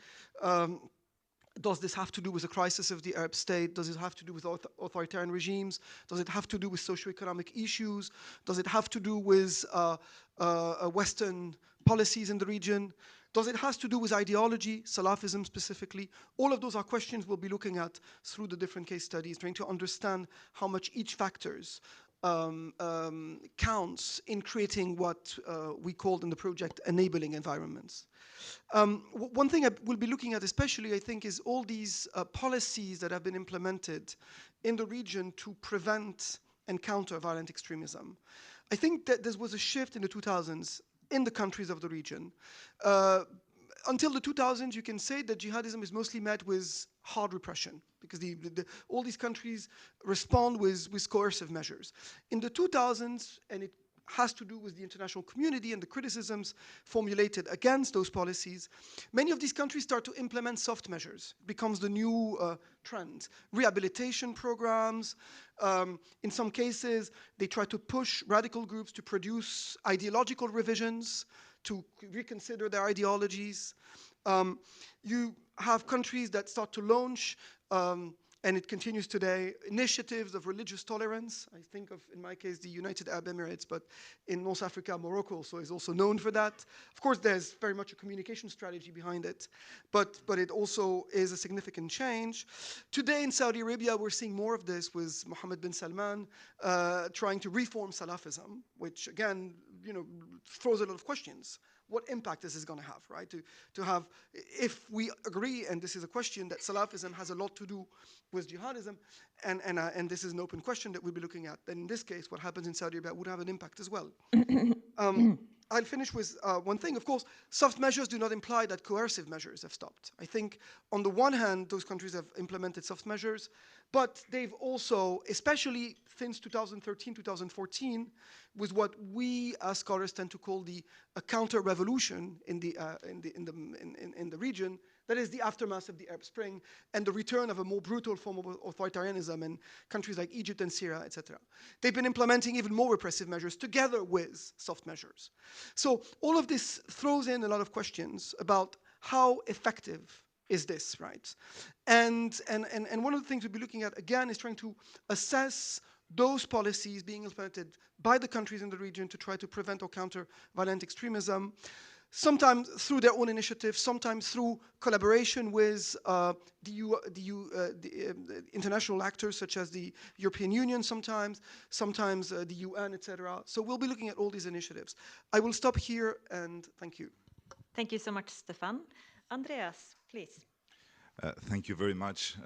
Does this have to do with the crisis of the Arab state? Does it have to do with authoritarian regimes? Does it have to do with socioeconomic issues? Does it have to do with Western policies in the region? Does it have to do with ideology, Salafism specifically? All of those are questions we'll be looking at through the different case studies, trying to understand how much each factors counts in creating what we called in the project enabling environments. One thing I will be looking at especially, I think, is all these policies that have been implemented in the region to prevent and counter violent extremism. I think that there was a shift in the 2000s in the countries of the region. Until the 2000s, you can say that jihadism is mostly met with hard repression because all these countries respond with coercive measures. In the 2000s, and it has to do with the international community and the criticisms formulated against those policies, many of these countries start to implement soft measures. It becomes the new trend. Rehabilitation programs. In some cases, they try to push radical groups to produce ideological revisions, to reconsider their ideologies. You have countries that start to launch, and it continues today, initiatives of religious tolerance. I think of, in my case, the United Arab Emirates, but in North Africa, Morocco is also known for that. Of course, there's very much a communication strategy behind it, but it also is a significant change. Today in Saudi Arabia, we're seeing more of this with Mohammed bin Salman trying to reform Salafism, which again, you know, throws a lot of questions. What impact this is going to have, right? To have, if we agree, and this is a question, that Salafism has a lot to do with jihadism, and this is an open question that we'll be looking at, then in this case, what happens in Saudi Arabia would have an impact as well. I'll finish with one thing. Of course, soft measures do not imply that coercive measures have stopped. I think, on the one hand, those countries have implemented soft measures, but they've also, especially since 2013, 2014, with what we as scholars tend to call a counter-revolution in the region, that is the aftermath of the Arab Spring and the return of a more brutal form of authoritarianism in countries like Egypt and Syria, etc. They've been implementing even more repressive measures together with soft measures. So all of this throws in a lot of questions about how effective is this, right? And one of the things we'll be looking at, again, is trying to assess those policies being implemented by the countries in the region to try to prevent or counter violent extremism, sometimes through their own initiative, sometimes through collaboration with the international actors such as the European Union sometimes the UN, etc. So we'll be looking at all these initiatives. I will stop here and thank you. Thank you so much, Stefan. Andreas, please. Thank you very much.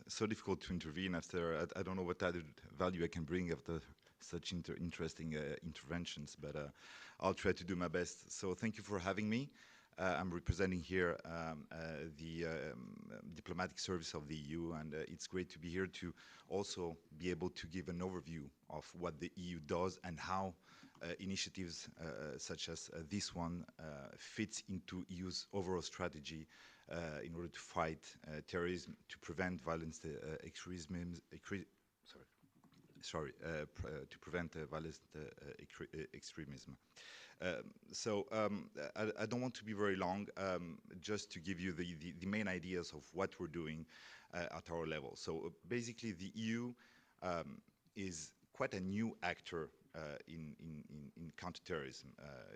So difficult to intervene after, I don't know what added value I can bring after such interesting interventions, but I'll try to do my best. So thank you for having me. I'm representing here the diplomatic service of the EU, and it's great to be here to also be able to give an overview of what the EU does and how initiatives such as this one fits into EU's overall strategy in order to fight terrorism, to prevent violence, to prevent violent extremism. I don't want to be very long, just to give you the main ideas of what we're doing at our level. So basically the EU is quite a new actor in counterterrorism.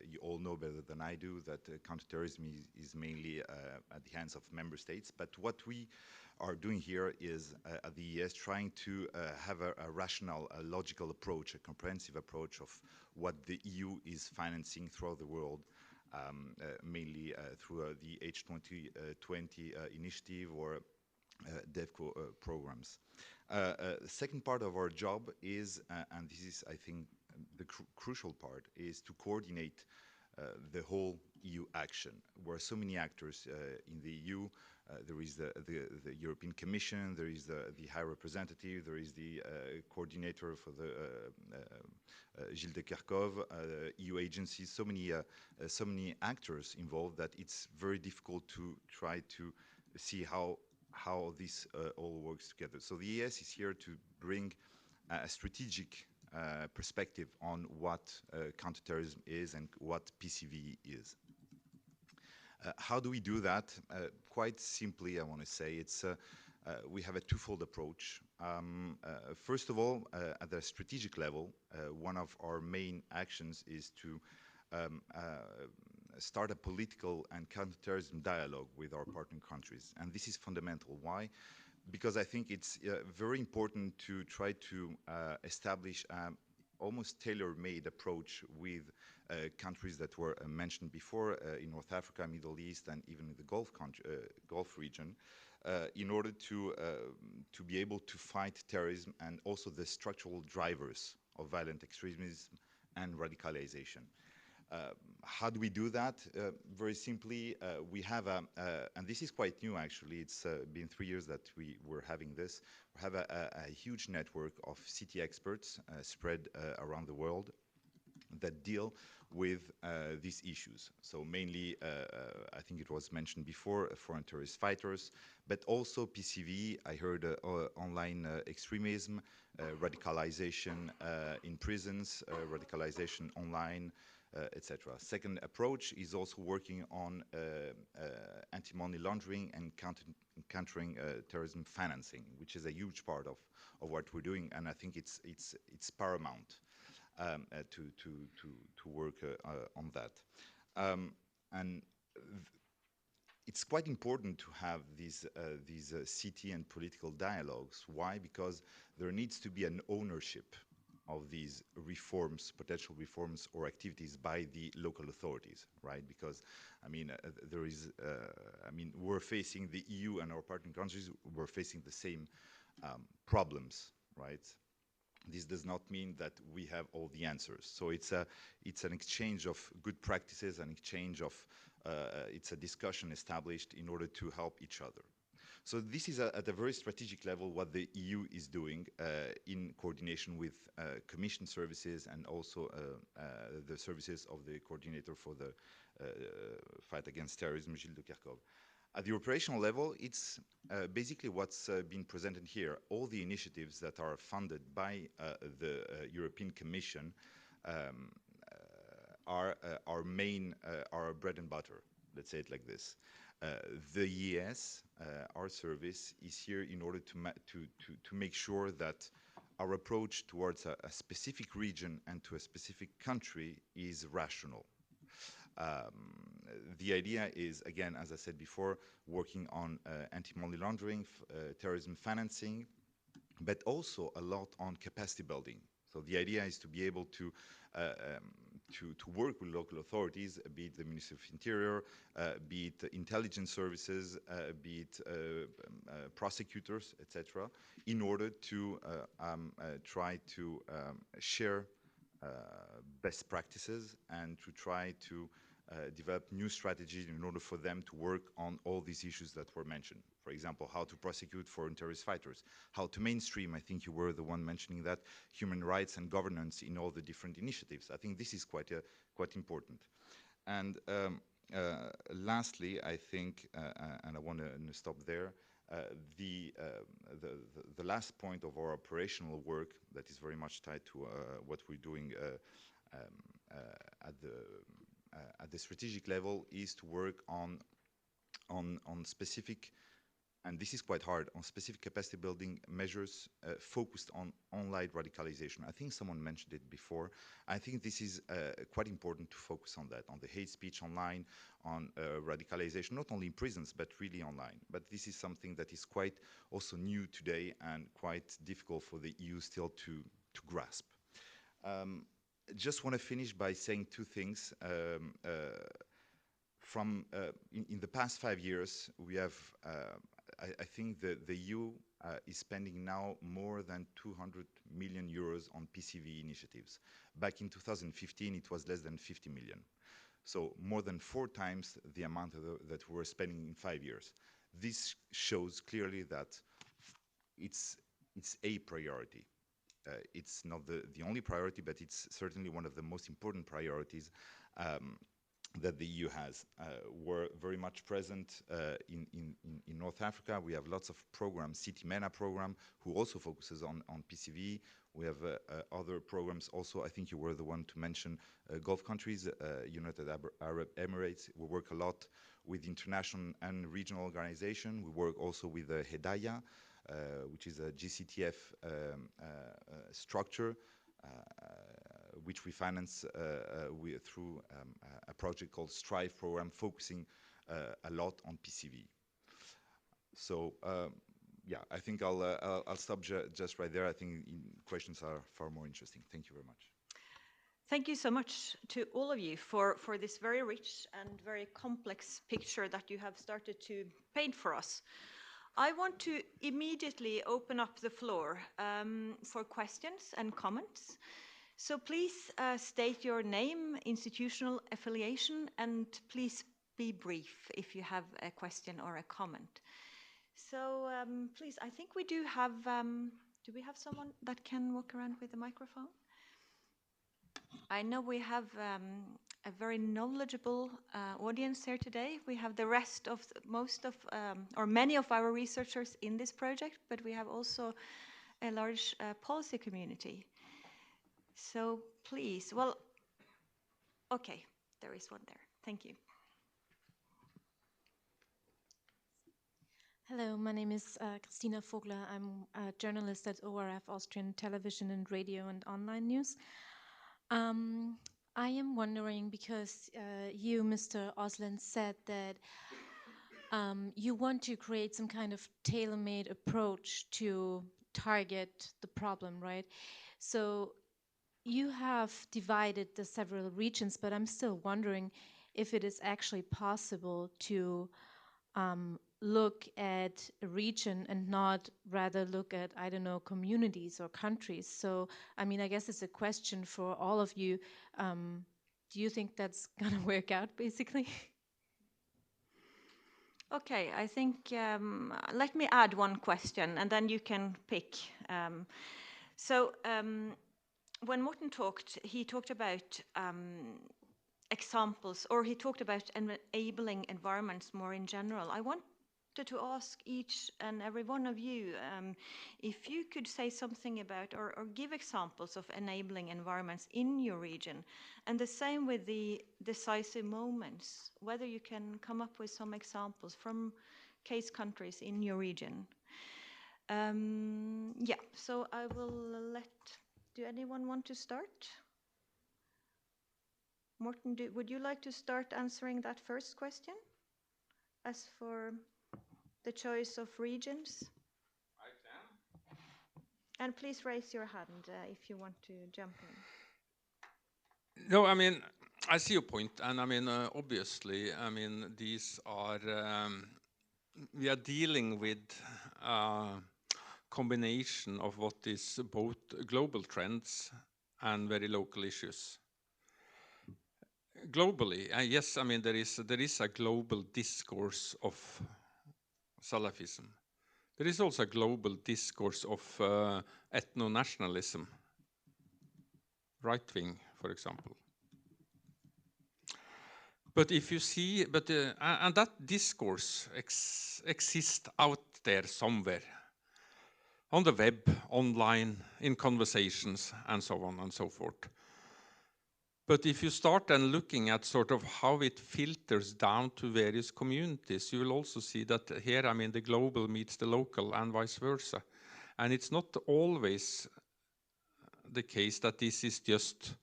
You all know better than I do that counterterrorism is mainly at the hands of member states, but what we are doing here is at the ES trying to have a rational, a logical approach, a comprehensive approach of what the EU is financing throughout the world, mainly through the H2020 initiative or DEVCO programs. The second part of our job is, and this is, I think, the crucial part, is to coordinate the whole EU action. There are so many actors in the EU. There is the European Commission, there is the High Representative, there is the coordinator for the Gilles de Kerchove, EU agencies, so many actors involved that it's very difficult to try to see how this all works together. So the ES is here to bring a strategic perspective on what counterterrorism is and what PCV is. How do we do that? Quite simply, I want to say, it's we have a twofold approach. First of all, at the strategic level, one of our main actions is to start a political and counterterrorism dialogue with our partner countries. And this is fundamental. Why? Because I think it's very important to try to establish almost tailor-made approach with countries that were mentioned before in North Africa, Middle East, and even in the Gulf region, in order to be able to fight terrorism and also the structural drivers of violent extremism and radicalization. How do we do that? Very simply, we have and this is quite new actually, it's been 3 years that we were having this. We have a huge network of city experts spread around the world that deal with these issues. So mainly, I think it was mentioned before, foreign terrorist fighters, but also PCV, I heard online extremism, radicalization in prisons, radicalization online, etc. Second approach is also working on anti-money laundering and countering terrorism financing, which is a huge part of what we're doing, and I think it's paramount to work on that. And it's quite important to have these city and political dialogues. Why? Because there needs to be an ownership of these reforms, potential reforms or activities by the local authorities, right? Because, I mean, we're facing, the EU and our partner countries, we're facing the same problems, right? This does not mean that we have all the answers. So it's an exchange of good practices, an exchange of, it's a discussion established in order to help each other. So this is at a very strategic level what the EU is doing in coordination with Commission services and also the services of the coordinator for the fight against terrorism, Gilles de Kerchove. At the operational level, it's basically what's been presented here. All the initiatives that are funded by the European Commission are our main, our bread and butter, let's say it like this. The ES, our service, is here in order to make sure that our approach towards a specific region and to a specific country is rational. The idea is, again, as I said before, working on anti-money laundering, terrorism financing, but also a lot on capacity building. So the idea is to be able to work with local authorities, be it the Ministry of Interior, be it intelligence services, be it prosecutors, etc., in order to try to share best practices and to try to develop new strategies in order for them to work on all these issues that were mentioned. For example, how to prosecute foreign terrorist fighters, how to mainstream, I think you were the one mentioning that, human rights and governance in all the different initiatives. I think this is quite important. And lastly, I think, and I want to stop there, the last point of our operational work that is very much tied to what we're doing at the strategic level is to work on specific, and this is quite hard, on specific capacity building measures focused on online radicalization. I think someone mentioned it before. I think this is quite important to focus on that, on the hate speech online, on radicalization, not only in prisons, but really online. But this is something that is quite also new today and quite difficult for the EU still to grasp. Just want to finish by saying two things. In the past 5 years, we have, I think the EU is spending now more than 200 million euros on PCV initiatives. Back in 2015, it was less than 50 million. So more than 4 times the amount that we were spending in 5 years. This shows clearly that it's a priority. It's not the only priority, but it's certainly one of the most important priorities that the EU has. We're very much present in North Africa. We have lots of programs, MENA program, who also focuses on PCV. We have other programs also. I think you were the one to mention Gulf countries, United Arab Emirates. We work a lot with international and regional organizations. We work also with Hedaya, which is a GCTF structure, which we finance through a project called Strive program, focusing a lot on PCV. So yeah, I think I'll stop just right there. I think questions are far more interesting. Thank you very much. Thank you so much to all of you for this very rich and very complex picture that you have started to paint for us. I want to immediately open up the floor for questions and comments. So please state your name, institutional affiliation, and please be brief if you have a question or a comment. So please, I think we do have we have someone that can walk around with a microphone? I know we have a very knowledgeable audience here today. We have the rest of or many of our researchers in this project, but we have also a large policy community. So please, well, okay, there is one there. Thank you. Hello, my name is Christina Vogler. I'm a journalist at ORF, Austrian Television and Radio and Online News. I am wondering, because you, Mr. Osland, said that you want to create some kind of tailor-made approach to target the problem, right? So you have divided the several regions, but I'm still wondering if it is actually possible to look at a region and not rather look at, I don't know, communities or countries. So, I mean, I guess it's a question for all of you. Do you think that's gonna work out, basically? Okay, I think, let me add one question and then you can pick. When Morten talked, he talked about examples, or he talked about enabling environments more in general. I wanted to ask each and every one of you if you could say something about or give examples of enabling environments in your region, and the same with the decisive moments, whether you can come up with some examples from case countries in your region. Yeah, so I will do anyone want to start? Morten, would you like to start answering that first question? As for the choice of regions? I can. And please raise your hand if you want to jump in. No, I mean, I see your point, and I mean, obviously, I mean, these are, we are dealing with a combination of what is both global trends and very local issues. globally, yes, I mean, there is a global discourse of Salafism. There is also a global discourse of ethno-nationalism, right wing, for example. But if you see, and that discourse exists out there somewhere, on the web, online, in conversations, and so on and so forth. But if you start then looking at sort of how it filters down to various communities, you will also see that here, I mean, the global meets the local and vice versa. And it's not always the case that this is just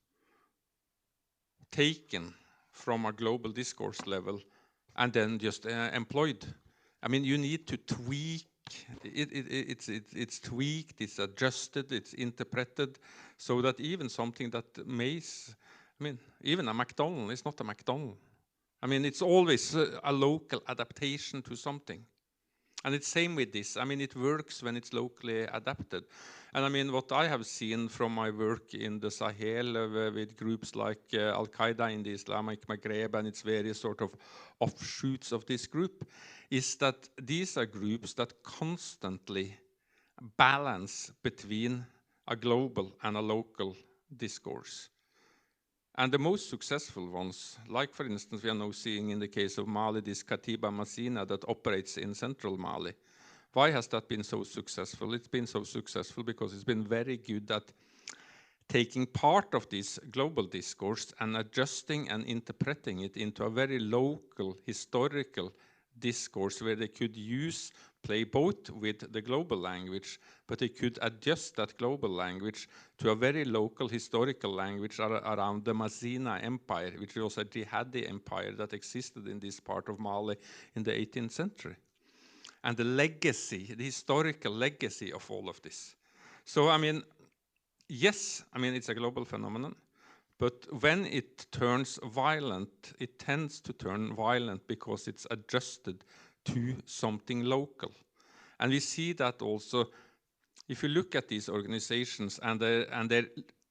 taken from a global discourse level and then just employed. I mean, you need to tweak. It's tweaked, it's adjusted, it's interpreted, so that even something that I mean, even a McDonald's is not a McDonald's. I mean, it's always a local adaptation to something. And it's same with this. I mean, it works when it's locally adapted. And I mean, what I have seen from my work in the Sahel with groups like Al-Qaeda in the Islamic Maghreb and its various sort of offshoots of this group, is that these are groups that constantly balance between a global and a local discourse. And the most successful ones, like for instance, we are now seeing in the case of Mali, this Katiba Masina that operates in central Mali. Why has that been so successful? It's been so successful because it's been very good at taking part of this global discourse and adjusting and interpreting it into a very local, historical discourse where they could play both with the global language, but they could adjust that global language to a very local historical language around the Mazina Empire, which was a jihadi empire that existed in this part of Mali in the 18th century. And the legacy, the historical legacy of all of this. So, I mean, yes, I mean, it's a global phenomenon. But when it turns violent, it tends to turn violent because it's adjusted to something local. And we see that also if you look at these organizations and their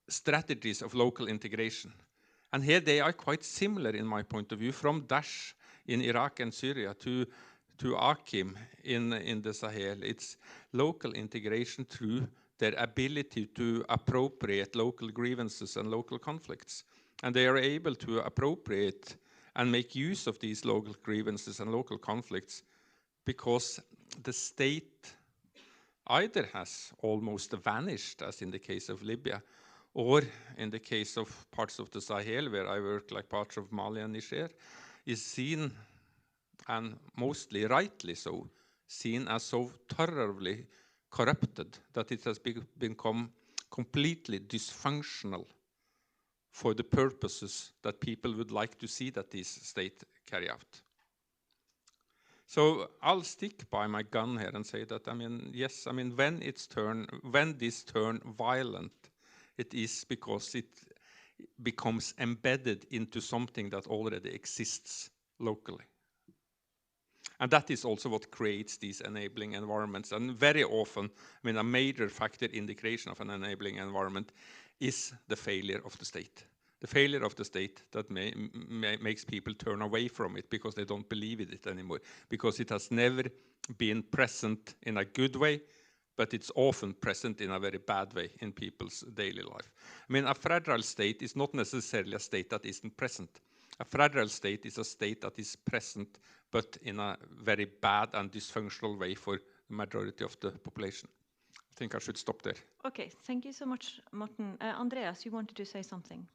strategies of local integration. And here they are quite similar in my point of view, from Daesh in Iraq and Syria to Akim in the Sahel. It's local integration through their ability to appropriate local grievances and local conflicts. And they are able to appropriate and make use of these local grievances and local conflicts because the state either has almost vanished, as in the case of Libya, or in the case of parts of the Sahel, where I work, like parts of Mali and Niger, is seen, and mostly rightly so, seen as so thoroughly corrupted that it has become completely dysfunctional for the purposes that people would like to see that this state carry out. So I'll stick by my gun here and say that, I mean, yes, I mean, when this turn violent, it is because it becomes embedded into something that already exists locally. And that is also what creates these enabling environments. And very often, I mean, a major factor in the creation of an enabling environment is the failure of the state. The failure of the state that makes people turn away from it because they don't believe in it anymore, because it has never been present in a good way, but it's often present in a very bad way in people's daily life. I mean, a fragile state is not necessarily a state that isn't present. A fragile state is a state that is present, but in a very bad and dysfunctional way for the majority of the population. I think I should stop there. Okay, thank you so much, Morten. Andreas, you wanted to say something?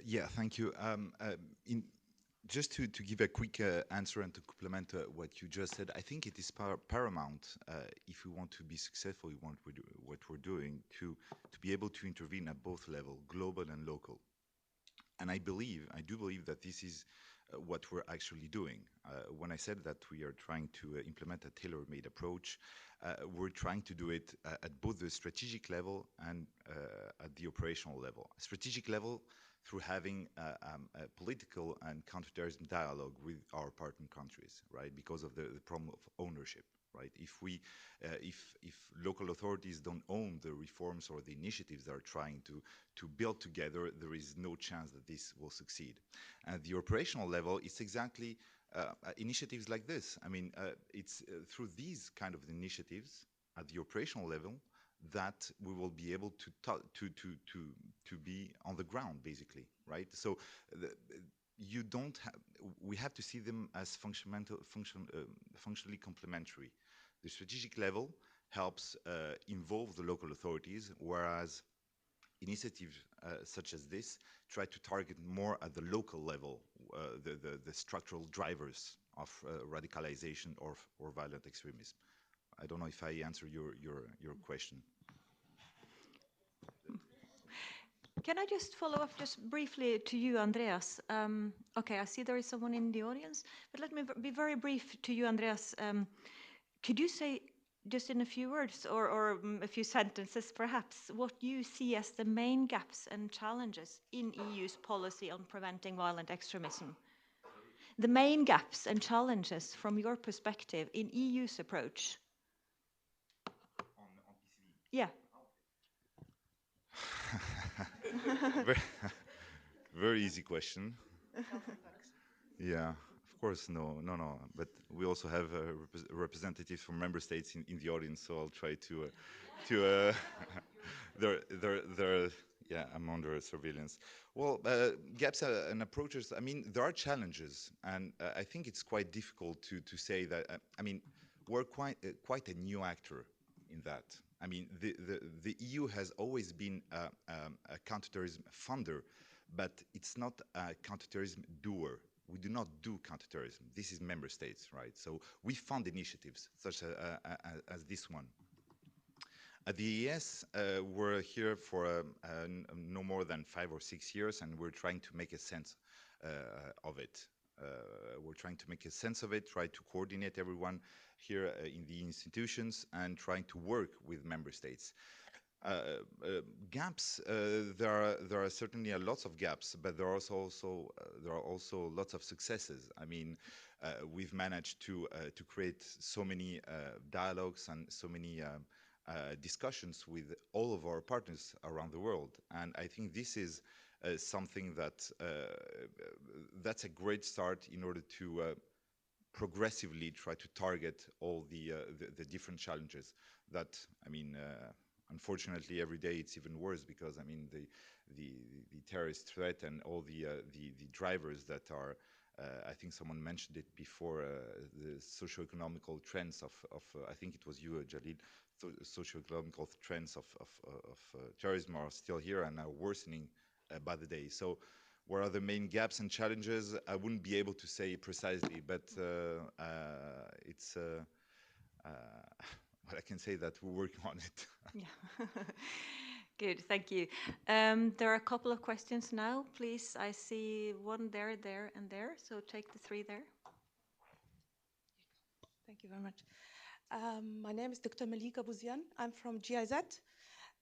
Yeah, thank you. Just to give a quick answer and to complement what you just said, I think it is paramount if we want to be successful in what we're doing to be able to intervene at both levels, global and local. And I do believe that this is what we're actually doing. When I said that we are trying to implement a tailor-made approach, we're trying to do it at both the strategic level and at the operational level. Strategic level through having a political and counterterrorism dialogue with our partner countries, right? Because of the problem of ownership, right? If local authorities don't own the reforms or the initiatives they are trying to build together, there is no chance that this will succeed. At the operational level, it's exactly initiatives like this. I mean, it's through these kind of initiatives at the operational level that we will be able to be on the ground, basically, right? So you don't have, we have to see them as functionally complementary. The strategic level helps involve the local authorities, whereas initiatives such as this try to target more at the local level the structural drivers of radicalization or violent extremism. I don't know if I answer your question. Can I just follow up just briefly to you, Andreas? Okay, I see there is someone in the audience, but let me be very brief to you, Andreas. Could you say just in a few words or a few sentences perhaps what you see as the main gaps and challenges in EU's policy on preventing violent extremism? The main gaps and challenges from your perspective in EU's approach? On PCV? Yeah. Very easy question. Yeah, of course, no. But we also have representatives from member states in the audience, so I'll try to yeah, I'm under surveillance. Well, gaps and approaches, I mean, there are challenges, and I think it's quite difficult to say that, I mean, we're quite a new actor in that. I mean, the EU has always been a counterterrorism funder, but it's not a counterterrorism doer. We do not do counterterrorism. This is member states, right? So we fund initiatives such as this one. At the EES, we're here for no more than 5 or 6 years, and we're trying to make a sense of it. We're trying to make a sense of it, try to coordinate everyone here in the institutions, and trying to work with member states. Gaps, there are certainly lots of gaps, but there are also lots of successes. I mean, we've managed to create so many dialogues and so many discussions with all of our partners around the world, and I think this is something that's a great start in order to progressively try to target all the different challenges that, I mean, unfortunately every day it's even worse, because I mean the terrorist threat and all the drivers that are I think someone mentioned it before, the socio-economical trends of I think it was you, Jalil, socio-economical trends of terrorism are still here and are worsening by the day. So what are the main gaps and challenges? I wouldn't be able to say precisely, but it's what I can say that we're working on it. Yeah. Good, thank you. There are a couple of questions now. Please, I see one there, and there. So take the 3 there. Thank you very much. My name is Dr. Malika Bouzian. I'm from GIZ,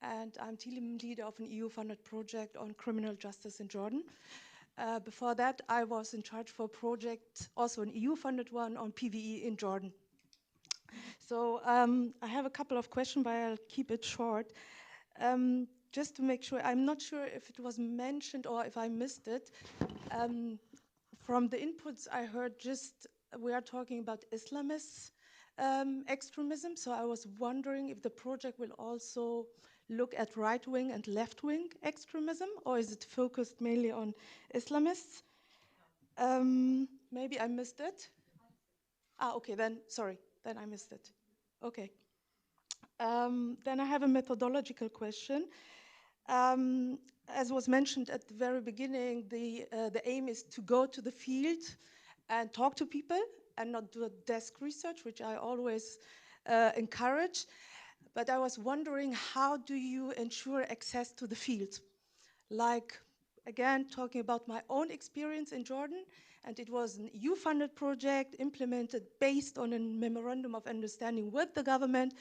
and I'm team leader of an EU-funded project on criminal justice in Jordan. Before that, I was in charge for a project, also an EU-funded one, on PVE in Jordan. So I have a couple of questions, but I'll keep it short. Just to make sure, I'm not sure if it was mentioned or if I missed it. From the inputs I heard, we are talking about Islamist extremism. So I was wondering if the project will also look at right-wing and left-wing extremism, or is it focused mainly on Islamists? Maybe I missed it. Okay, then, sorry, then I missed it. Okay. Then I have a methodological question. As was mentioned at the very beginning, the aim is to go to the field and talk to people and not do desk research, which I always encourage. But I was wondering, how do you ensure access to the field? Like, again, talking about my own experience in Jordan, and it was an EU-funded project implemented based on a memorandum of understanding with the government,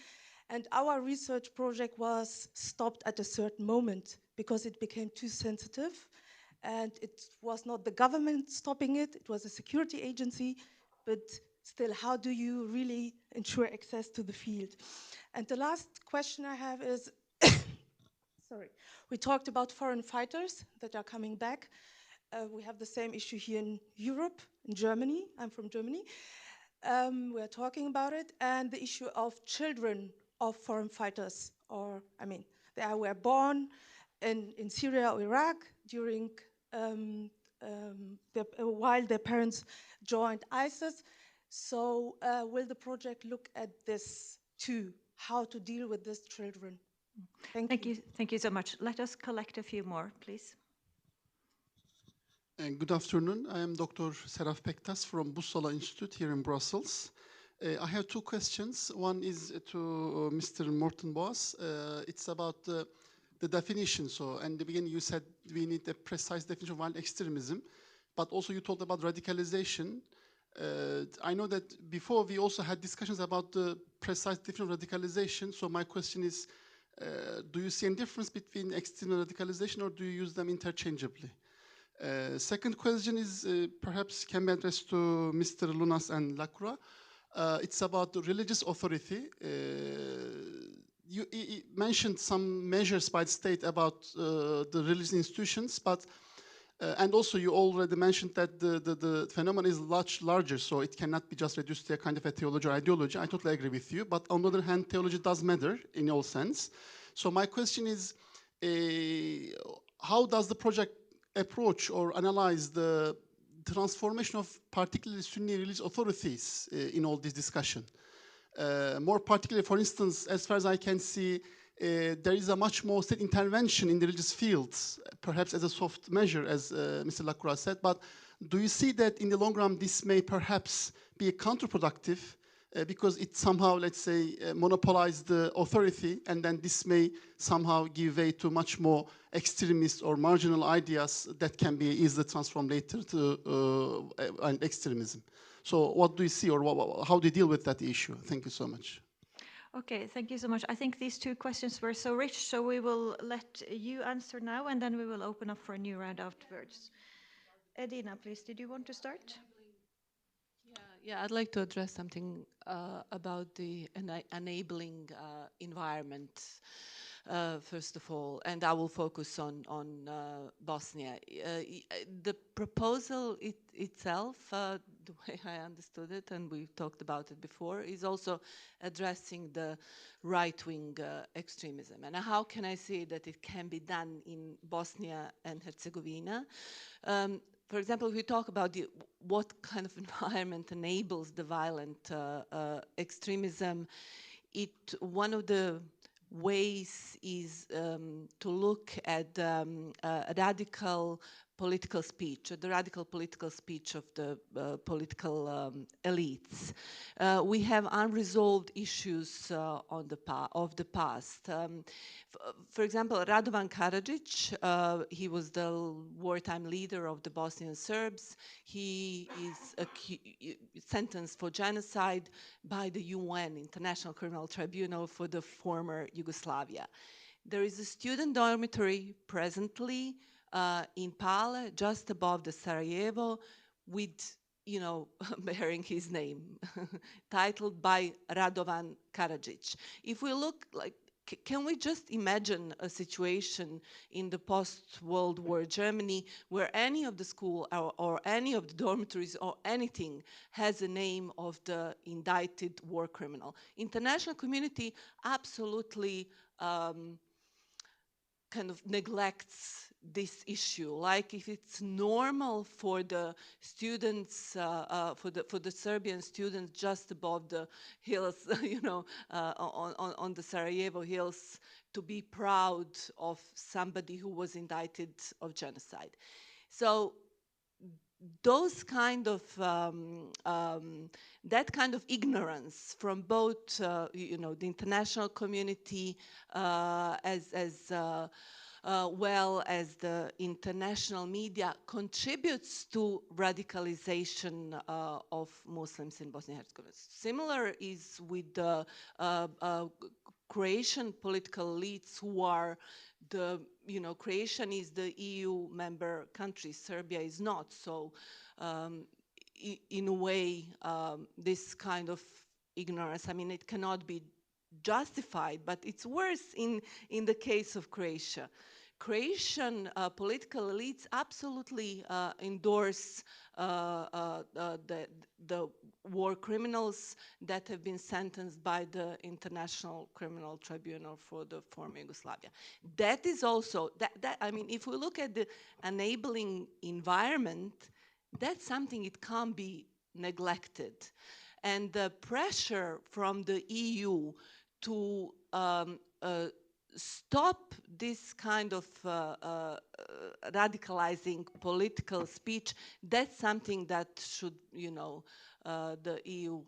and our research project was stopped at a certain moment because it became too sensitive, and it was not the government stopping it, it was a security agency, but still, how do you really ensure access to the field? And the last question I have is, sorry, we talked about foreign fighters that are coming back. We have the same issue here in Europe, in Germany. I'm from Germany. We're talking about it, and the issue of children of foreign fighters, or, I mean, they were born in Syria or Iraq during while their parents joined ISIS. So will the project look at this too, how to deal with these children? Thank you. Thank you so much. Let us collect a few more, please. Good afternoon. I am Dr. Seraf Pektas from Busola Institute here in Brussels. I have two questions. One is to Mr. Morten Boas. It's about the definition. So, in the beginning you said we need a precise definition of violent extremism, but also you talked about radicalization. I know that before we also had discussions about the precise definition of radicalization. So my question is, do you see any difference between extreme and radicalization, or do you use them interchangeably? Second question is perhaps can be addressed to Mr. Lunas and Lacroix. It's about the religious authority. You mentioned some measures by the state about the religious institutions, but and also you already mentioned that the phenomenon is larger, so it cannot be just reduced to a kind of a theology or ideology. I totally agree with you, but on the other hand, theology does matter in all sense. So my question is, how does the project approach or analyze the transformation of particularly Sunni religious authorities in all this discussion? More particularly, for instance, as far as I can see, there is a much more state intervention in the religious fields, perhaps as a soft measure, as Mr. Lacroix said, but do you see that in the long run this may perhaps be counterproductive because it somehow, let's say, monopolizes the authority, and then this may somehow give way to much more extremist or marginal ideas that can be easily transformed later to extremism? So what do you see, or how do you deal with that issue? Thank you so much. Okay, thank you so much. I think these two questions were so rich, so we will let you answer now, and then we will open up for a new round afterwards. Edina, please, did you want to start? Yeah, I'd like to address something about the enabling environment, first of all, and I will focus on Bosnia. The proposal itself, the way I understood it, and we've talked about it before, is also addressing the right-wing extremism. And how can I say that it can be done in Bosnia and Herzegovina? For example, if we talk about what kind of environment enables the violent extremism, one of the ways is to look at radical political speech, the radical political speech of the political elites. We have unresolved issues of the past. For example, Radovan Karadzic, he was the wartime leader of the Bosnian Serbs. He is sentenced for genocide by the UN, International Criminal Tribunal for the former Yugoslavia. There is a student dormitory presently in Pale, just above the Sarajevo, with, you know, bearing his name, titled by Radovan Karadzic. If we look like, can we just imagine a situation in the post-World War Germany where any of the school or any of the dormitories or anything has a name of the indicted war criminal? International community absolutely kind of neglects this issue. Like if it's normal for the students, for the Serbian students just above the hills, you know, on the Sarajevo hills, to be proud of somebody who was indicted of genocide. So those kind of that kind of ignorance from both you know, the international community as well as the international media contributes to radicalization of Muslims in Bosnia and Herzegovina. Similar is with the Croatian political elites who are Croatia is the EU member country, Serbia is not. So in a way, this kind of ignorance, I mean, it cannot be justified, but it's worse in the case of Croatia. Croatian political elites absolutely endorse the war criminals that have been sentenced by the International Criminal Tribunal for the former Yugoslavia. That is also, I mean, if we look at the enabling environment, that's something it can't be neglected. And the pressure from the EU to stop this kind of radicalizing political speech, that's something that should, the EU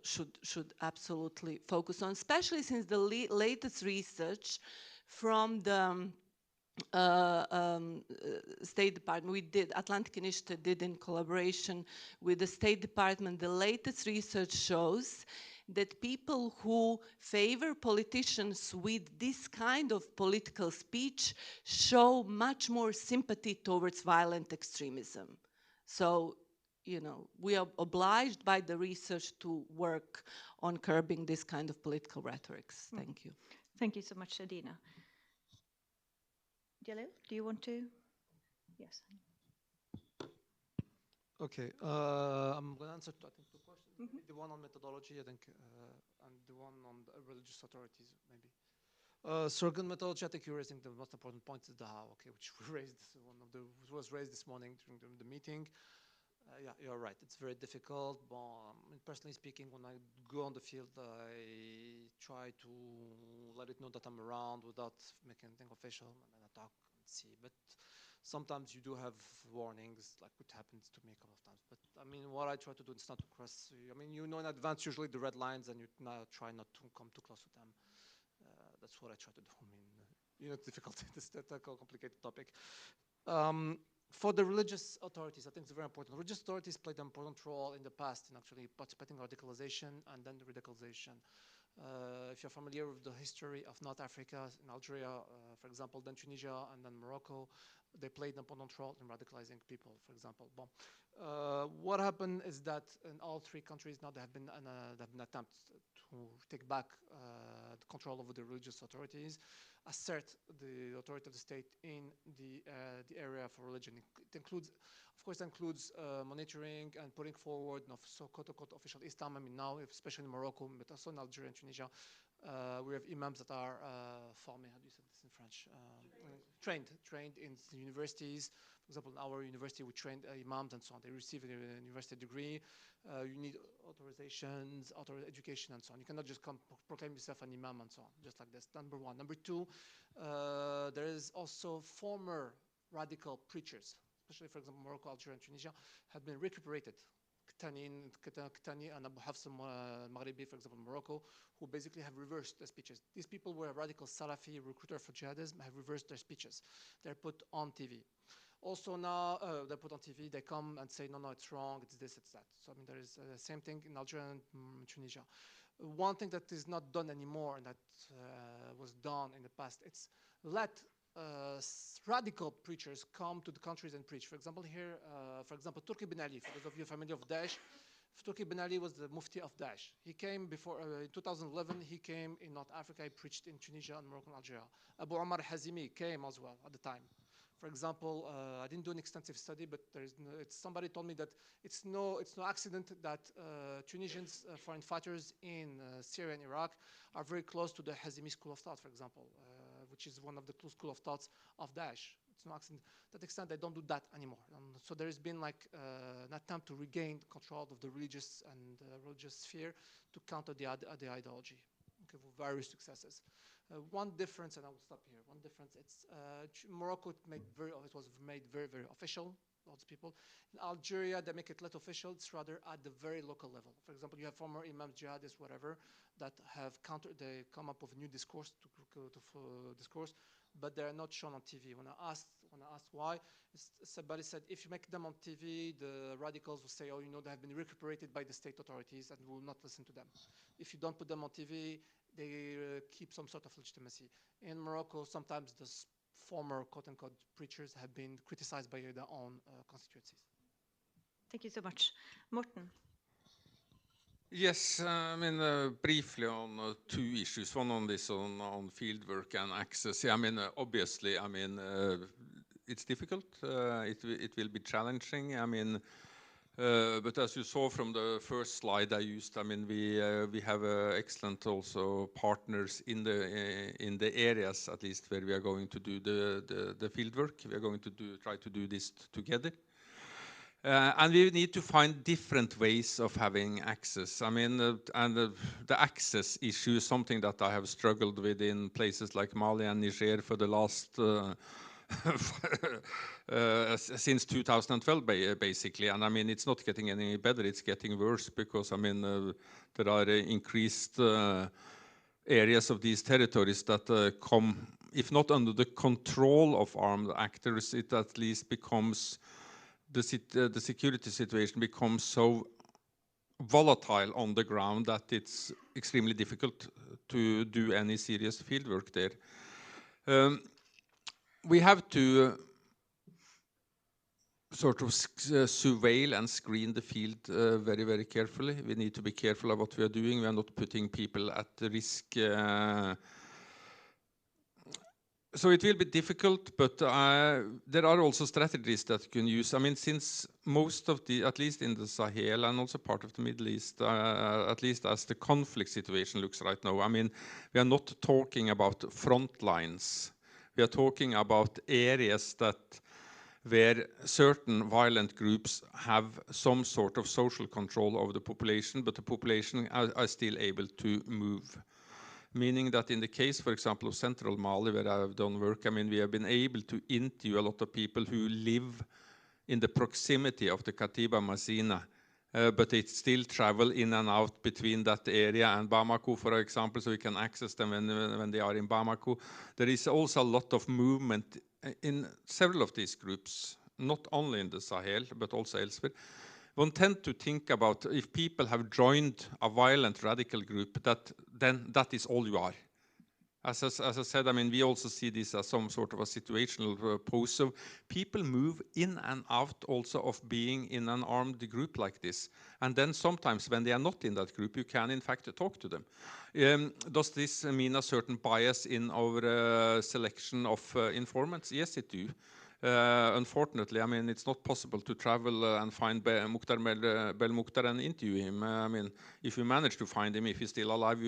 should absolutely focus on, especially since the latest research from the State Department, Atlantic Initiative did in collaboration with the State Department, the latest research shows that people who favor politicians with this kind of political speech show much more sympathy towards violent extremism. So, we are obliged by the research to work on curbing this kind of political rhetorics. Thank you. Thank you so much, Adina. Jalil, do you want to? Yes. Okay, I'm going to answer I think 2 questions. Mm-hmm. The one on methodology, I think, and the one on the religious authorities, maybe. Surrogate methodology, I think you're raising the most important point is the how, okay, which we raised, was raised this morning during the meeting. Yeah, you're right. It's very difficult. But personally speaking, when I go on the field, I try to let it know that I'm around without making anything official, and then I talk and see. But sometimes you do have warnings, like what happens to me a couple of times. But I mean, what I try to do is not to cross. I mean, in advance usually the red lines, and you try not to come too close with them. That's what I try to do. I mean, it's difficult. It's a complicated topic. For the religious authorities, I think it's very important. Religious authorities played an important role in the past in actually participating in radicalization and then the radicalization. If you're familiar with the history of North Africa, in Algeria, for example, then Tunisia and then Morocco, they played an important role in radicalizing people, for example. Bon. What happened is that in all 3 countries now there have been attempts to take back the control over the religious authorities, assert the authority of the state in the area for religion. It includes, of course, monitoring and putting forward so-called official Islam. I mean, now, especially in Morocco, but also in Algeria and Tunisia, we have imams that are formés, how do you say this in French? Trained in universities. For example, in our university, we trained imams and so on. They receive a university degree. You need authorizations, education, and so on. You cannot just come proclaim yourself an imam and so on, just like this. Number 1. Number 2, there is also former radical preachers, especially, for example, Morocco, Algeria, and Tunisia, have been recuperated. Ktani and Abu Hafs al-Maghribi, for example, Morocco, who basically have reversed their speeches. These people were radical Salafi recruiter for jihadism, have reversed their speeches. They're put on TV. Also now, they're put on TV, they come and say, no, it's wrong, it's this, it's that. So, I mean, there is the same thing in Algeria and Tunisia. One thing that is not done anymore and that was done in the past, it's let radical preachers come to the countries and preach. For example, here, Turki bin Ali, for those of you familiar with Daesh, Turki bin Ali was the Mufti of Daesh. He came before, in 2011, he came in North Africa, he preached in Tunisia and Morocco and Algeria. Abu Omar Hazimi came as well at the time. For example, I didn't do an extensive study, but somebody told me that it's no accident that Tunisians, foreign fighters in Syria and Iraq are very close to the Hazimi school of thought, for example, which is one of the school of thoughts of Daesh. It's no accident. To that extent, they don't do that anymore. So there has been like an attempt to regain control of the religious and religious sphere to counter the ideology. Okay, with various successes. One difference, and I will stop here. One difference, it's Morocco it was made very, very official, lots of people. In Algeria, they make it less official. It's rather at the very local level. For example, you have former imams, jihadists, whatever, that have they come up with a new discourse, discourse, but they are not shown on TV. When I asked when I asked why, somebody said, if you make them on TV, the radicals will say, oh, you know, they have been recuperated by the state authorities and we will not listen to them. If you don't put them on TV, they keep some sort of legitimacy. In Morocco, sometimes the former quote-unquote preachers have been criticized by their own constituencies. Thank you so much. Morten. Yes, I mean, briefly on two issues, one on this on fieldwork and access. I mean, obviously, I mean, it's difficult. It will be challenging. I mean, but as you saw from the first slide I used, I mean, we have excellent also partners in the areas, at least where we are going to do the fieldwork. We are going to try to do this together. And we need to find different ways of having access. I mean, the access issue is something that I have struggled with in places like Mali and Niger for the last since 2012, basically. And I mean, it's not getting any better; it's getting worse because I mean, there are increased areas of these territories that come, if not under the control of armed actors, it at least becomes the security situation becomes so volatile on the ground that it's extremely difficult to do any serious fieldwork there. We have to sort of surveil and screen the field very, very carefully. We need to be careful of what we are doing. We are not putting people at risk. So it will be difficult, but there are also strategies that you can use. I mean, since most of the, at least in the Sahel and also part of the Middle East, at least as the conflict situation looks right now, I mean, we are not talking about front lines. We are talking about areas where certain violent groups have some sort of social control over the population, but the population are still able to move. Meaning that in the case, for example, of central Mali, where I have done work, I mean, we have been able to interview a lot of people who live in the proximity of the Katiba Mazina, but they still travel in and out between that area and Bamako, for example, so we can access them when they are in Bamako. There is also a lot of movement in several of these groups, not only in the Sahel, but also elsewhere. One tends to think about if people have joined a violent radical group, then that is all you are. As I said, I mean, we also see this as some sort of a situational pose. So people move in and out also of being in an armed group like this. And then sometimes when they are not in that group, you can in fact talk to them. Does this mean a certain bias in our selection of informants? Yes, it do. Unfortunately, I mean, it's not possible to travel and find Belmokhtar and interview him. I mean, if you manage to find him, if he's still alive,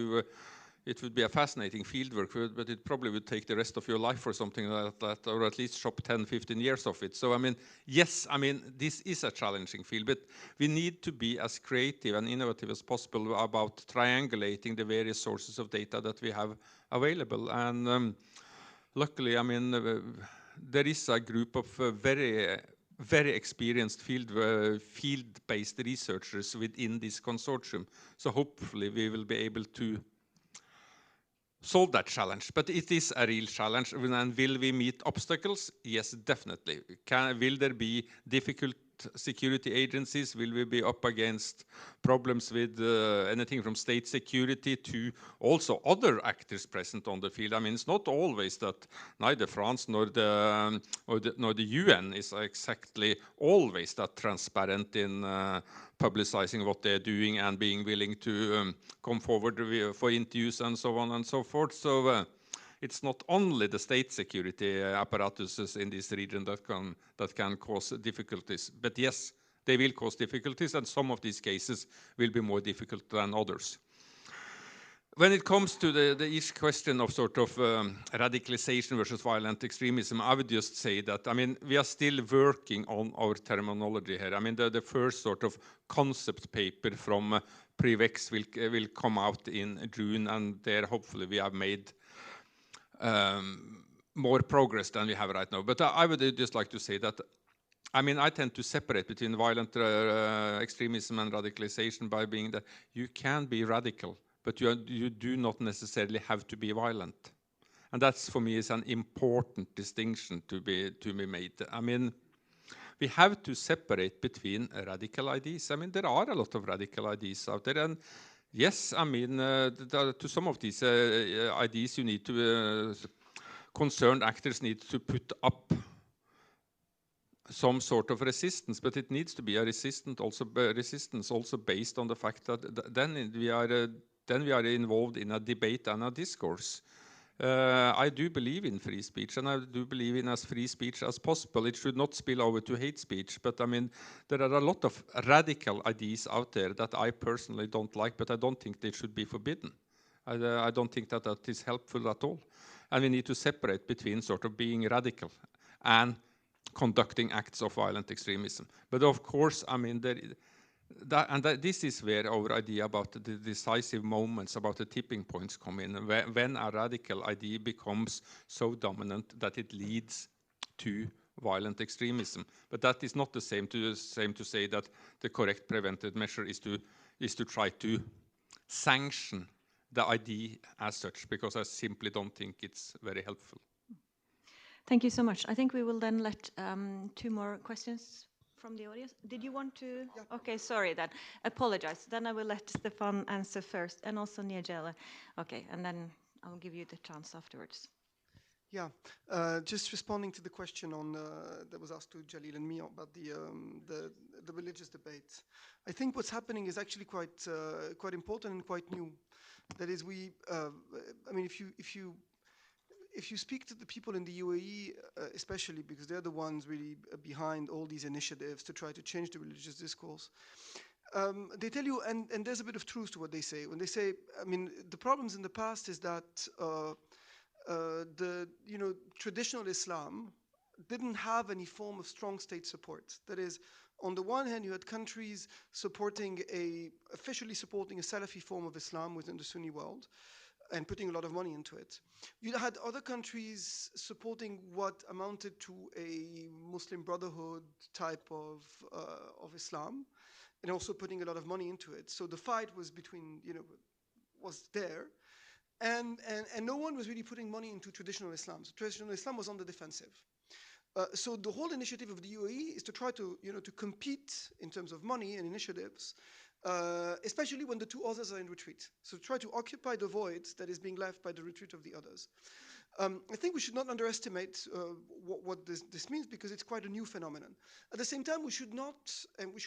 it would be a fascinating fieldwork, but it probably would take the rest of your life or something like that, or at least chop 10, 15 years of it. So, I mean, yes, I mean, this is a challenging field, but we need to be as creative and innovative as possible about triangulating the various sources of data that we have available. And luckily, I mean, there is a group of very experienced field-based researchers within this consortium. So hopefully we will be able to solve that challenge. But it is a real challenge. And will we meet obstacles? Yes, definitely. Will there be difficult security agencies? Will we be up against problems with anything from state security to also other actors present on the field? I mean, it's not always that neither France nor the UN is exactly always that transparent in publicizing what they're doing and being willing to come forward for interviews and so on and so forth. So it's not only the state security apparatuses in this region that can cause difficulties, but yes, they will cause difficulties, and some of these cases will be more difficult than others. When it comes to the question of sort of radicalization versus violent extremism, I would just say that, I mean, we are still working on our terminology here. I mean, the first sort of concept paper from PRIVEX will come out in June, and there hopefully we have made more progress than we have right now. But I would just like to say that, I mean, I tend to separate between violent extremism and radicalization by being that you can be radical, but you do not necessarily have to be violent. And that's, for me, is an important distinction to be made. I mean, we have to separate between radical ideas. I mean, there are a lot of radical ideas out there, and yes, I mean, to some of these ideas, you need to concerned actors need to put up some sort of resistance, but it needs to be a resistance also based on the fact that then we are involved in a debate and a discourse. I do believe in free speech, and I do believe in as free speech as possible. It should not spill over to hate speech, but I mean, there are a lot of radical ideas out there that I personally don't like, but I don't think they should be forbidden. I don't think that that is helpful at all. And we need to separate between sort of being radical and conducting acts of violent extremism. But of course, I mean, this is where our idea about the decisive moments, about the tipping points come in, when a radical idea becomes so dominant that it leads to violent extremism. But that is not the same to say that the correct preventive measure is to try to sanction the idea as such, because I simply don't think it's very helpful. Thank you so much. I think we will then let 2 more questions from the audience. Did you want to? Yeah. Okay, sorry then. Apologize. Then I will let Stefan answer first, and also Nigella. Okay, and then I'll give you the chance afterwards. Yeah, just responding to the question on that was asked to Jalil and me about the religious debate. I think what's happening is actually quite important and quite new. That is, I mean, if you speak to the people in the UAE, especially because they're the ones really behind all these initiatives to try to change the religious discourse, they tell you, and there's a bit of truth to what they say. When they say, I mean, the problems in the past is that traditional Islam didn't have any form of strong state support. That is, on the one hand, you had countries officially supporting a Salafi form of Islam within the Sunni world, and putting a lot of money into it. You had other countries supporting what amounted to a Muslim Brotherhood type of Islam, and also putting a lot of money into it. So the fight was was there, and no one was really putting money into traditional Islam. So traditional Islam was on the defensive. So the whole initiative of the UAE is to try to compete in terms of money and initiatives, especially when the 2 others are in retreat. So try to occupy the void that is being left by the retreat of the others. I think we should not underestimate what this means, because it's quite a new phenomenon. At the same time, we should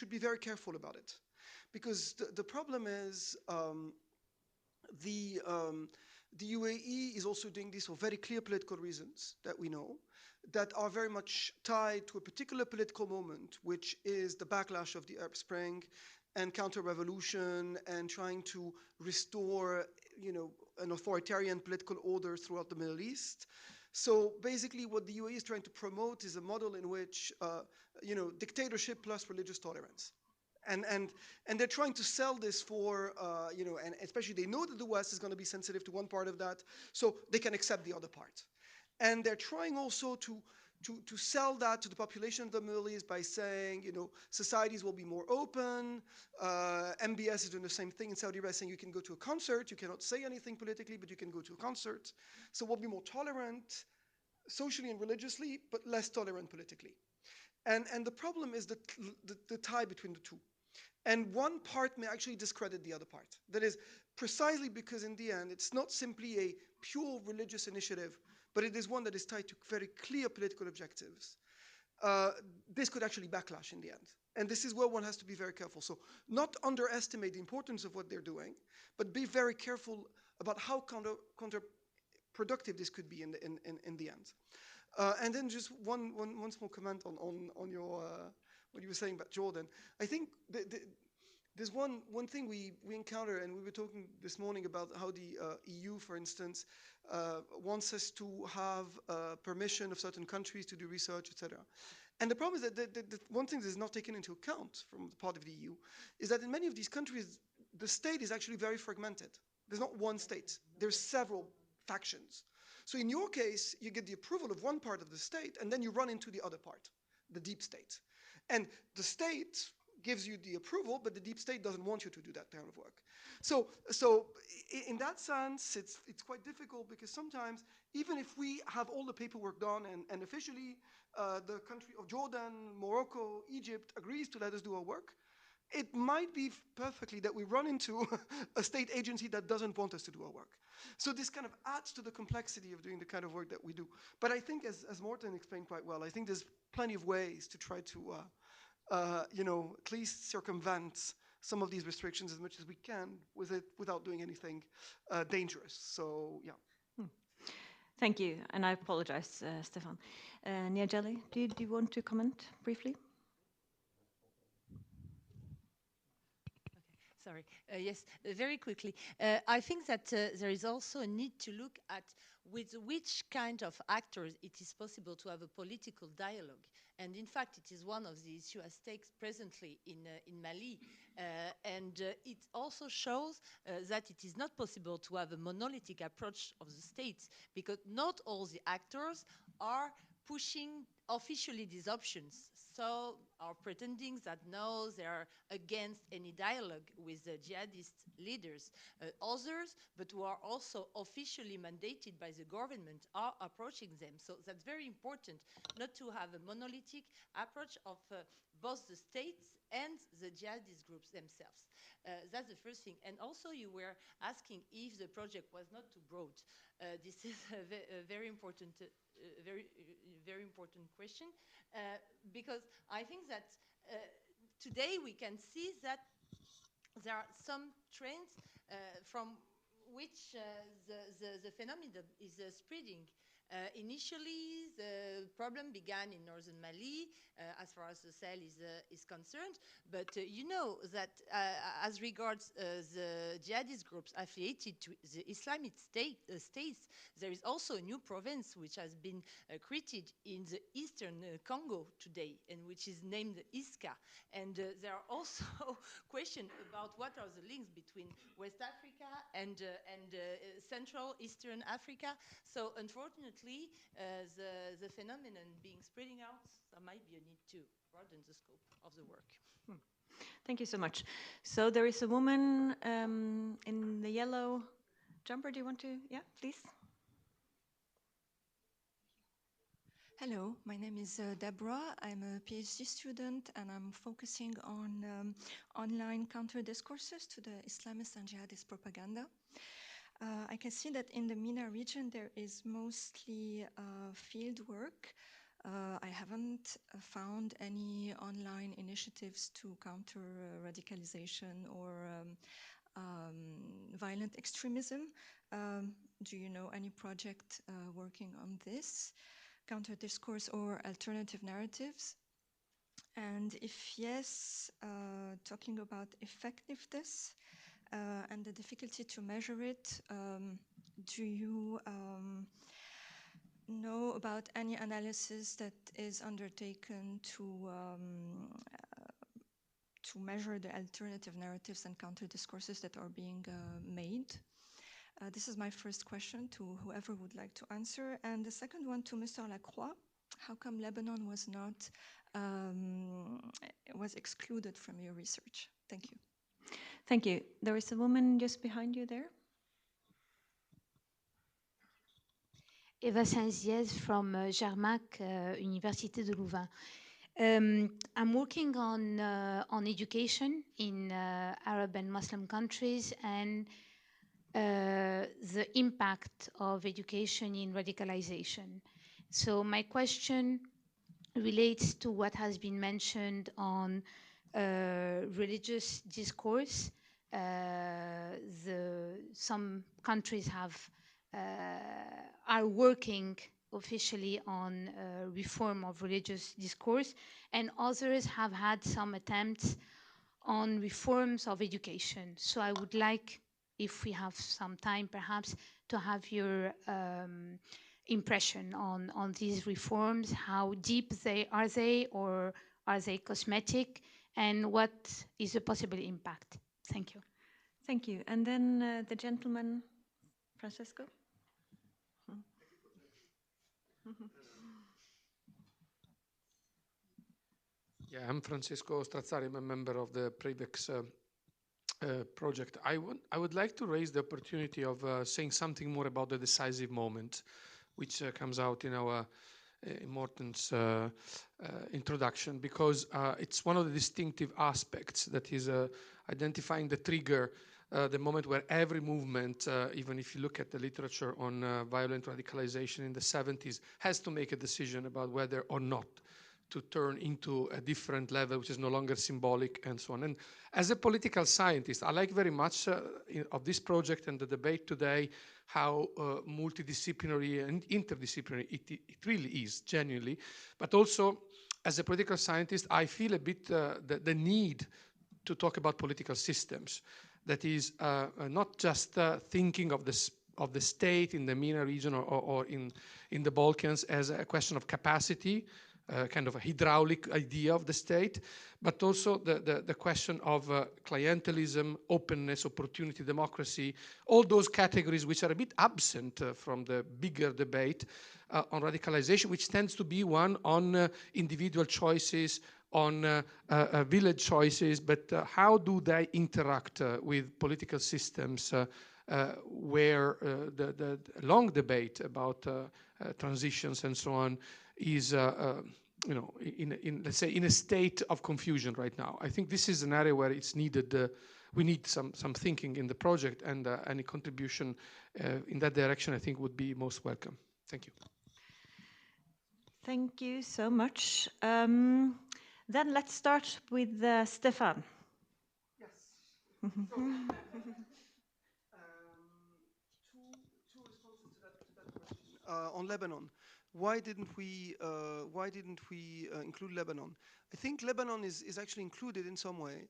be very careful about it, because the problem is the UAE is also doing this for very clear political reasons that we know, that are very much tied to a particular political moment, which is the backlash of the Arab Spring and counter-revolution and trying to restore, an authoritarian political order throughout the Middle East. So basically what the UAE is trying to promote is a model in which, dictatorship plus religious tolerance. And they're trying to sell this for, and especially they know that the West is going to be sensitive to one part of that, so they can accept the other part. And they're trying also to sell that to the population of the Middle East by saying, societies will be more open. MBS is doing the same thing in Saudi Arabia, saying you can go to a concert, you cannot say anything politically, but you can go to a concert. So we'll be more tolerant socially and religiously, but less tolerant politically. And the problem is the tie between the two. And one part may actually discredit the other part. That is precisely because in the end, it's not simply a pure religious initiative, but it is one that is tied to very clear political objectives. This could actually backlash in the end. And this is where one has to be very careful. So not underestimate the importance of what they're doing, but be very careful about how counterproductive this could be in the end. And then just one small comment on your what you were saying about Jordan. I think there's one thing we encounter, and we were talking this morning about how the EU, for instance, wants us to have permission of certain countries to do research, etc. And the problem is that one thing that is not taken into account from the part of the EU is that in many of these countries, the state is actually very fragmented. There's not one state. There's several factions. So in your case, you get the approval of one part of the state, and then you run into the other part, the deep state. And the state gives you the approval, but the deep state doesn't want you to do that kind of work. So in that sense, it's quite difficult, because sometimes, even if we have all the paperwork done and officially the country of Jordan, Morocco, Egypt agrees to let us do our work, it might be perfectly that we run into a state agency that doesn't want us to do our work. So this kind of adds to the complexity of doing the kind of work that we do. But I think, as Morten explained quite well, I think there's plenty of ways to try to, at least circumvent some of these restrictions as much as we can without doing anything dangerous. So, yeah. Thank you, and I apologize, Stefan. Niajeli, do you want to comment briefly? Sorry. Yes, very quickly. I think that there is also a need to look at with which kind of actors it is possible to have a political dialogue. And in fact, it is one of the issues at stake presently in Mali. It also shows that it is not possible to have a monolithic approach of the states, because not all the actors are pushing officially these options. So are pretending that no, they are against any dialogue with the jihadist leaders. Others, but who are also officially mandated by the government, are approaching them. So that's very important, not to have a monolithic approach of both the states and the jihadist groups themselves. That's the first thing. And also you were asking if the project was not too broad. This is a very important very important question, because I think that today we can see that there are some trends from which the phenomenon is spreading. Initially, the problem began in northern Mali, as far as the Sahel is concerned. But you know that as regards the jihadist groups affiliated to the Islamic states, there is also a new province which has been created in the eastern Congo today, and which is named Iska. And there are also questions about what are the links between West Africa and Central Eastern Africa. So unfortunately, the phenomenon being spreading out, there might be a need to broaden the scope of the work. Thank you so much. So there is a woman in the yellow jumper. Do you want to? Yeah, please. Hello, my name is Deborah. I'm a PhD student, and I'm focusing on online counter-discourses to the Islamist and jihadist propaganda. I can see that in the MENA region there is mostly field work. I haven't found any online initiatives to counter radicalization or violent extremism. Do you know any project working on this? Counter-discourse or alternative narratives? And if yes, talking about effectiveness and the difficulty to measure it, do you know about any analysis that is undertaken to measure the alternative narratives and counter-discourses that are being made? This is my first question to whoever would like to answer. And the second one to Mr. Lacroix. How come Lebanon was not, was excluded from your research? Thank you. Thank you. There is a woman just behind you there. Eva Saint-Ziez from Jarmac, Université de Louvain. I'm working on education in Arab and Muslim countries and the impact of education in radicalization. So my question relates to what has been mentioned on religious discourse. Some countries are working officially on reform of religious discourse, and others have had some attempts on reforms of education. So I would like, if we have some time perhaps, to have your impression on these reforms. How deep are they, or are they cosmetic, and what is the possible impact? Thank you. Thank you. And then the gentleman, Francesco. Yeah, I'm Francesco Strazzari. I'm a member of the PREVEX project. I would like to raise the opportunity of saying something more about the decisive moment, which comes out in our Morten's introduction, because it's one of the distinctive aspects that is identifying the trigger, the moment where every movement, even if you look at the literature on violent radicalization in the 70s, has to make a decision about whether or not to turn into a different level, which is no longer symbolic, and so on. And as a political scientist, I like very much of this project and the debate today how multidisciplinary and interdisciplinary it really is, genuinely. But also, as a political scientist, I feel a bit the need to talk about political systems. That is not just thinking of the state in the MENA region or in the Balkans as a question of capacity, kind of a hydraulic idea of the state, but also the question of clientelism, openness, opportunity, democracy, all those categories which are a bit absent from the bigger debate on radicalization, which tends to be one on individual choices, on village choices, but how do they interact with political systems where the long debate about transitions and so on is, you know, let's say in a state of confusion right now. I think this is an area where it's needed. We need some thinking in the project, and any contribution in that direction, I think, would be most welcome. Thank you. Thank you so much. Then let's start with Stefan. Yes. So, two responses to that question on Lebanon. Why didn't we include Lebanon? I think Lebanon is actually included in some way,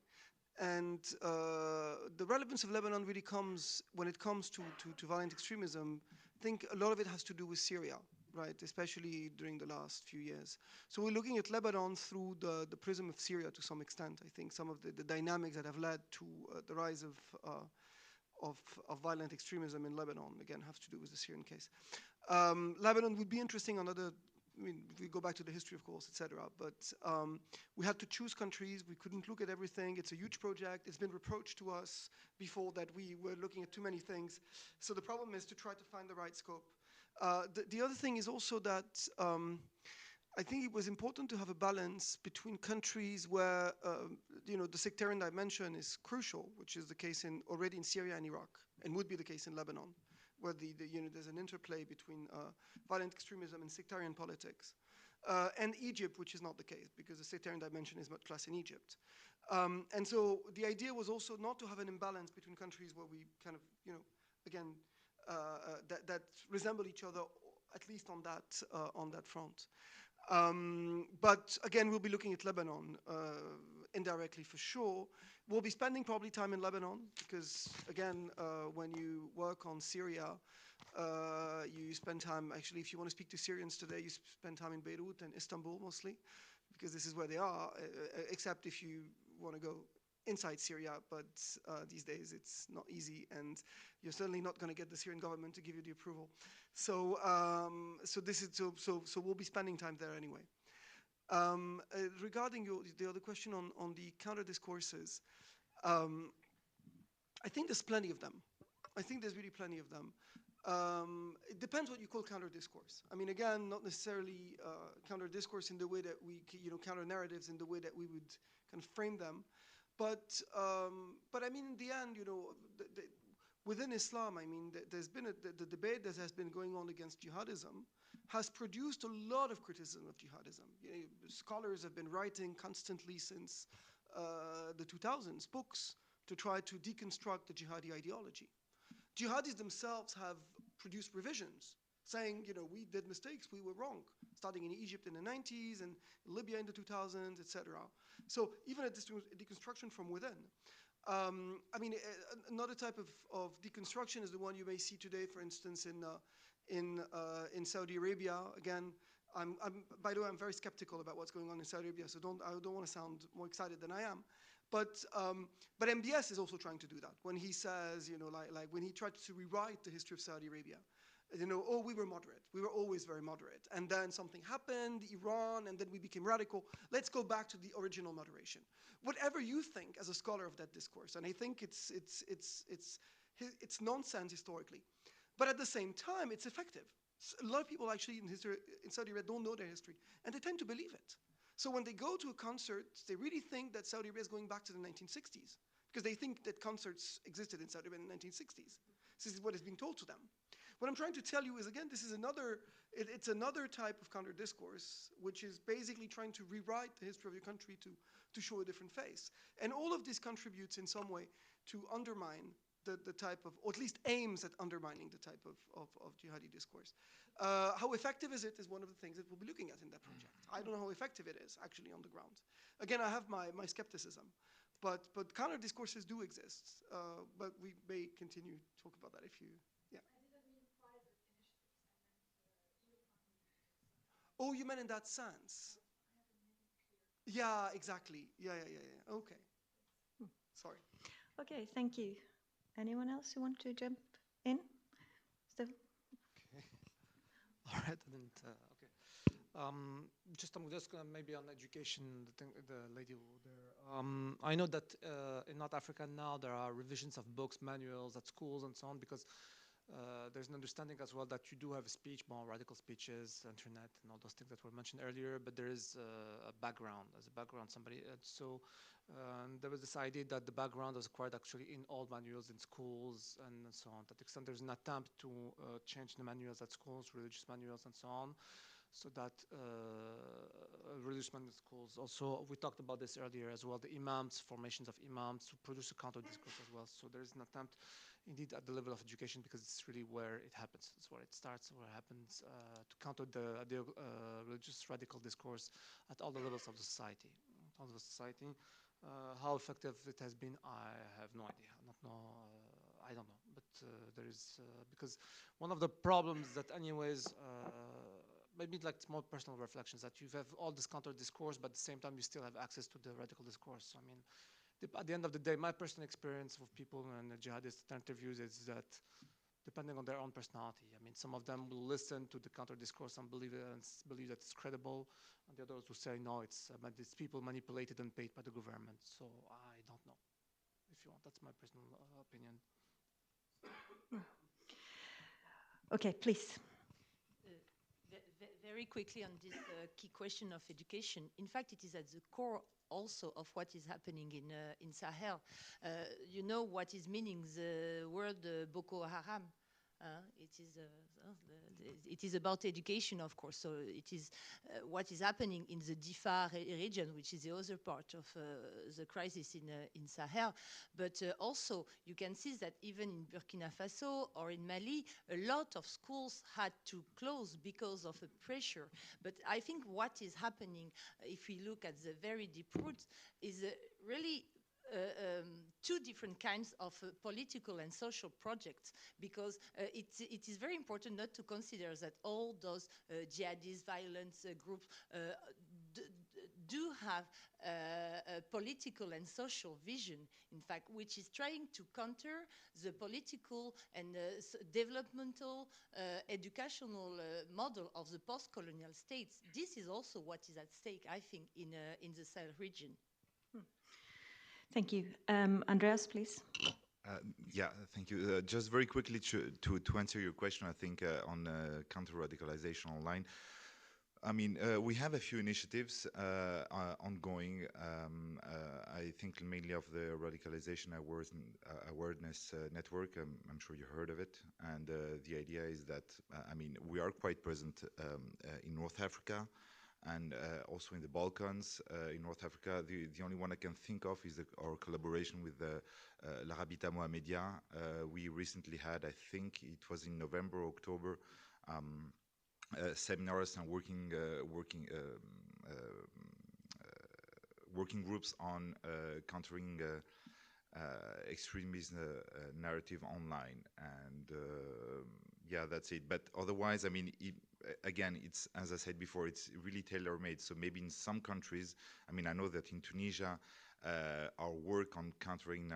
and the relevance of Lebanon really comes when it comes to violent extremism. I think a lot of it has to do with Syria, right? Especially during the last few years. So we're looking at Lebanon through the prism of Syria to some extent. I think some of the dynamics that have led to the rise of violent extremism in Lebanon, again, have to do with the Syrian case. Lebanon would be interesting on other, I mean, if we go back to the history, of course, etc. But we had to choose countries. We couldn't look at everything. It's a huge project. It's been reproached to us before that we were looking at too many things. So the problem is to try to find the right scope. The other thing is also that I think it was important to have a balance between countries where you know, the sectarian dimension is crucial, which is the case already in Syria and Iraq, and would be the case in Lebanon, where you know, there's an interplay between violent extremism and sectarian politics, and Egypt, which is not the case because the sectarian dimension is much less in Egypt. And so the idea was also not to have an imbalance between countries where we kind of, you know, again, that resemble each other, at least on that front. But again, we'll be looking at Lebanon indirectly for sure. We'll be spending probably time in Lebanon because, again, when you work on Syria, you spend time, actually, if you want to speak to Syrians today, you spend time in Beirut and Istanbul mostly, because this is where they are, except if you want to go inside Syria, but these days it's not easy, and you're certainly not going to get the Syrian government to give you the approval. So, so we'll be spending time there anyway. Regarding the other question on the counter discourses, I think there's plenty of them. I think there's really plenty of them. It depends what you call counter discourse. I mean, again, not necessarily counter discourse in the way that we, you know, counter narratives in the way that we would kind of frame them. But I mean, in the end, you know, within Islam, I mean, there's been the debate that has been going on against jihadism has produced a lot of criticism of jihadism. You know, scholars have been writing constantly since the 2000s, books to try to deconstruct the jihadi ideology. Jihadis themselves have produced revisions saying, you know, we did mistakes, we were wrong, starting in Egypt in the 90s and Libya in the 2000s, etc. So even a deconstruction from within. I mean, another type of deconstruction is the one you may see today, for instance, in Saudi Arabia. Again, by the way, I'm very skeptical about what's going on in Saudi Arabia, so I don't want to sound more excited than I am. But MBS is also trying to do that when he says, you know, like when he tried to rewrite the history of Saudi Arabia You know, oh, we were moderate. We were always very moderate. And then something happened, Iran, and then we became radical. Let's go back to the original moderation. Whatever you think as a scholar of that discourse, and I think it's nonsense historically, but at the same time, it's effective. A lot of people actually in Saudi Arabia don't know their history, and they tend to believe it. So when they go to a concert, they really think that Saudi Arabia is going back to the 1960s, because they think that concerts existed in Saudi Arabia in the 1960s. This is what is being told to them. What I'm trying to tell you is, again, this is it's another type of counter-discourse, which is basically trying to rewrite the history of your country to show a different face. And all of this contributes in some way to undermine the type of, or at least aims at undermining the type of jihadi discourse. How effective is it is one of the things that we'll be looking at in that project. I don't know how effective it is actually on the ground. Again, I have my skepticism, but counter-discourses do exist. But we may continue to talk about that if you, yeah. Oh, you meant in that sense? Yeah, exactly. Yeah. Okay. Sorry. Okay, thank you. Anyone else who want to jump in? Still? Okay. All right. Okay. I'm just gonna maybe on education. The lady there. I know that in North Africa now there are revisions of books, manuals at schools and so on, because there's an understanding as well that you do have a speech, more radical speeches, internet, and all those things that were mentioned earlier. But there is a background. As a background, somebody. There was this idea that the background was acquired actually in all manuals in schools and so on. To that extent, there's an attempt to change the manuals at schools, religious manuals, and so on, so that religious manuals schools. Also, we talked about this earlier as well. The imams, formations of imams, to produce a counter discourse as well. So there is an attempt. Indeed, at the level of education, because it's really where it happens. It's where it starts, where it happens, to counter the religious radical discourse at all the levels of the society. How effective it has been, I have no idea. I don't know. But there is, because one of the problems that anyways, maybe like small personal reflections, that you have all this counter discourse, but at the same time you still have access to the radical discourse. So, I mean, at the end of the day, my personal experience with people and jihadist interviews is that depending on their own personality, I mean, some of them will listen to the counter discourse and believe that it's credible, and the others will say, no, it's people manipulated and paid by the government. So I don't know, if you want. That's my personal opinion. Okay, please. Very quickly on this key question of education. In fact, it is at the core also of what is happening in Sahel. You know what is meaning the word Boko Haram. It is about education, of course. So it is what is happening in the Difa region, which is the other part of the crisis in Sahel. But also, you can see that even in Burkina Faso or in Mali, a lot of schools had to close because of the pressure. But I think what is happening, if we look at the very deep roots, is really two different kinds of political and social projects, because it is very important not to consider that all those jihadist violence groups do have a political and social vision, in fact, which is trying to counter the political and developmental educational model of the post-colonial states. This is also what is at stake, I think, in the Sahel region. Thank you. Andreas, please. Yeah, thank you. Just very quickly to answer your question, I think on counter-radicalization online. I mean, we have a few initiatives ongoing. I think mainly of the Radicalization Awareness Network. I'm sure you heard of it. And the idea is that, I mean, we are quite present in North Africa, and also in the Balkans. In North Africa, the only one I can think of is our collaboration with l'Arabita Mohammedia. We recently had, I think it was in November or October, seminars and working groups on countering extremist narrative online. And yeah, that's it. But otherwise, I mean, again, it's, as I said before, it's really tailor-made. So maybe in some countries, I mean, I know that in Tunisia, our work on countering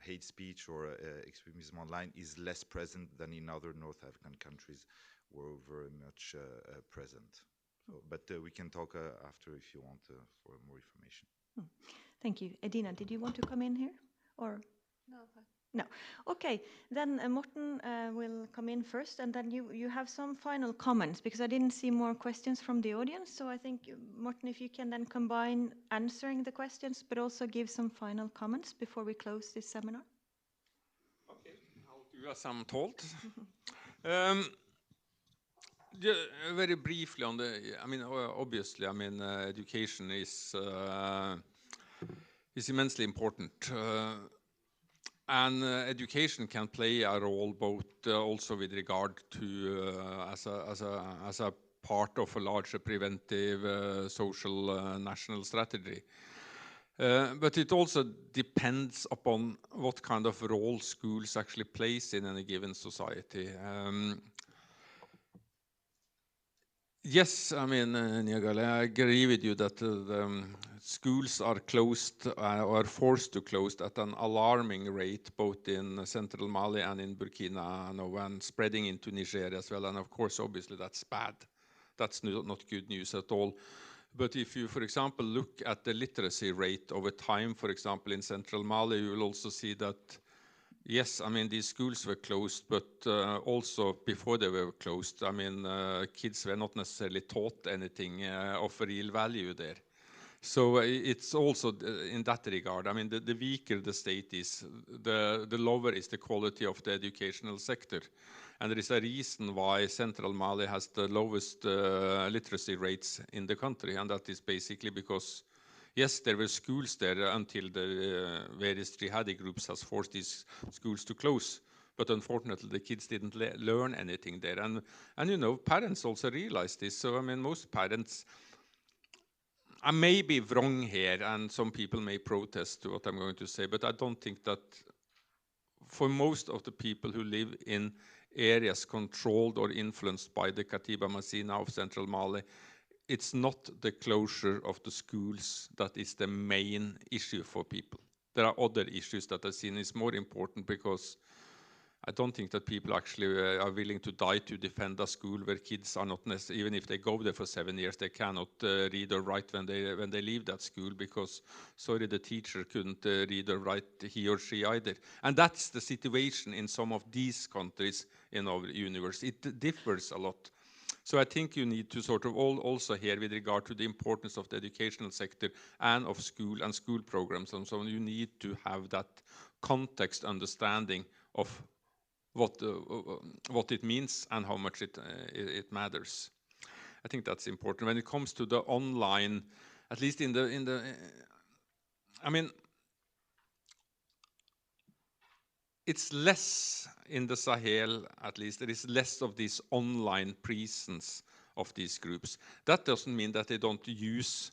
hate speech or extremism online is less present than in other North African countries where we're very much present. So, but we can talk after if you want for more information. Thank you. Edina, did you want to come in here? Or? No. No. Okay, then Morten will come in first, and then you have some final comments, because I didn't see more questions from the audience. So I think, Morten, if you can then combine answering the questions, but also give some final comments before we close this seminar. Okay, I'll do as I'm told. Very briefly on the, I mean, obviously, I mean, education is immensely important. And education can play a role both also with regard to as a part of a larger preventive social national strategy. But it also depends upon what kind of role schools actually plays in any given society. Yes, I mean, Niagale, I agree with you that the schools are closed or forced to close at an alarming rate, both in central Mali and in Burkina and spreading into Nigeria as well. And of course, obviously, that's bad. That's not good news at all. But if you, for example, look at the literacy rate over time, for example, in central Mali, you will also see that yes, I mean, these schools were closed, but also before they were closed, I mean, kids were not necessarily taught anything of real value there. So it's also in that regard, I mean, the weaker the state is, the lower is the quality of the educational sector. And there is a reason why Central Mali has the lowest literacy rates in the country, and that is basically because yes, there were schools there until the various jihadi groups has forced these schools to close. But unfortunately, the kids didn't learn anything there. And you know, parents also realize this. So, I mean, most parents, I may be wrong here, and some people may protest to what I'm going to say, but I don't think that for most of the people who live in areas controlled or influenced by the Katiba Masina of Central Mali, it's not the closure of the schools that is the main issue for people. There are other issues that I've seen is more important, because I don't think that people actually are willing to die to defend a school where kids are not necessarily, even if they go there for 7 years, they cannot read or write when they leave that school, because, sorry, the teacher couldn't read or write, he or she either. And that's the situation in some of these countries in our universe. It differs a lot. So I think you need to sort of also here with regard to the importance of the educational sector and of school and school programs and so on, you need to have that context understanding of what it means and how much it matters. I think that's important. When it comes to the online, at least in the I mean, it's less in the Sahel, at least. There is less of this online presence of these groups. That doesn't mean that they don't use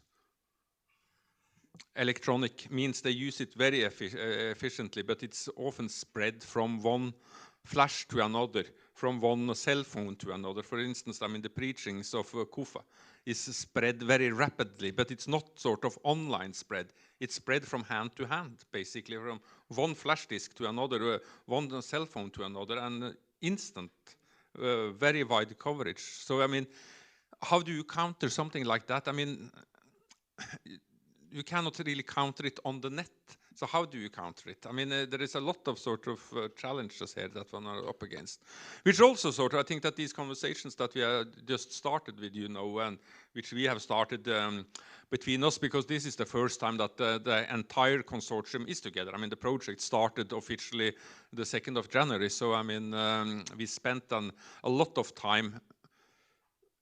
electronic means. They use it very efficiently, but it's often spread from one flash to another, from one cell phone to another. For instance, I mean, the preachings of Kufa is spread very rapidly, but it's not sort of online spread. It's spread from hand to hand, basically, from one flash disk to another, one cell phone to another, and instant, very wide coverage. So, I mean, how do you counter something like that? I mean, you cannot really counter it on the net. So how do you counter it? I mean, there is a lot of sort of challenges here that one are up against. Which also sort of, I think that these conversations that we just started with, you know, and which we have started between us, because this is the first time that the entire consortium is together. I mean, the project started officially the 2nd of January. So, I mean, we spent a lot of time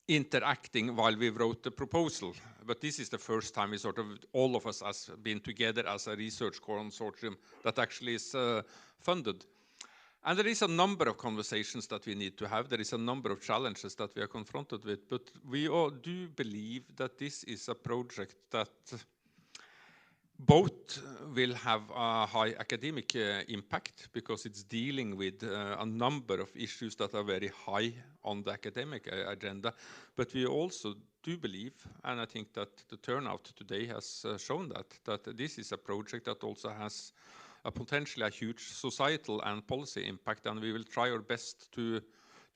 interacting while we wrote the proposal. But this is the first time we sort of, all of us has been together as a research consortium that actually is funded. And there is a number of conversations that we need to have. There is a number of challenges that we are confronted with. But we all do believe that this is a project that both will have a high academic impact, because it's dealing with a number of issues that are very high on the academic agenda. But we also do believe, and I think that the turnout today has shown that this is a project that also has potentially a huge societal and policy impact, and we will try our best to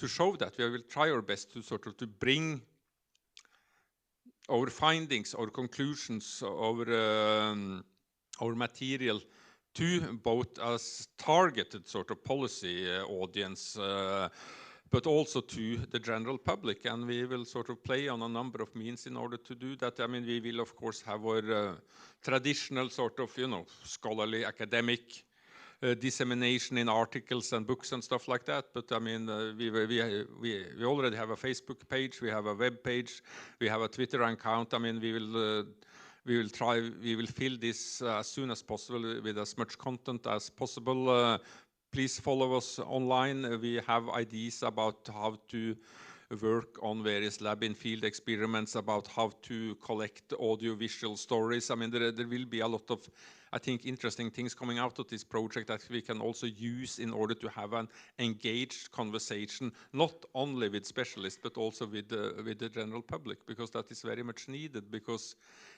show that. We will try our best to sort of to bring our findings, our conclusions, our material to both as targeted sort of policy audience, but also to the general public. And we will sort of play on a number of means in order to do that. I mean, we will of course have our traditional sort of, scholarly academic dissemination in articles and books and stuff like that. But I mean, we already have a Facebook page, we have a web page, we have a Twitter account. I mean, we will fill this as soon as possible with as much content as possible. Please follow us online. We have ideas about how to work on various lab in field experiments, about how to collect audio-visual stories. I mean, there will be a lot of, I think, interesting things coming out of this project that we can also use in order to have an engaged conversation, not only with specialists, but also with the general public, because that is very much needed. Because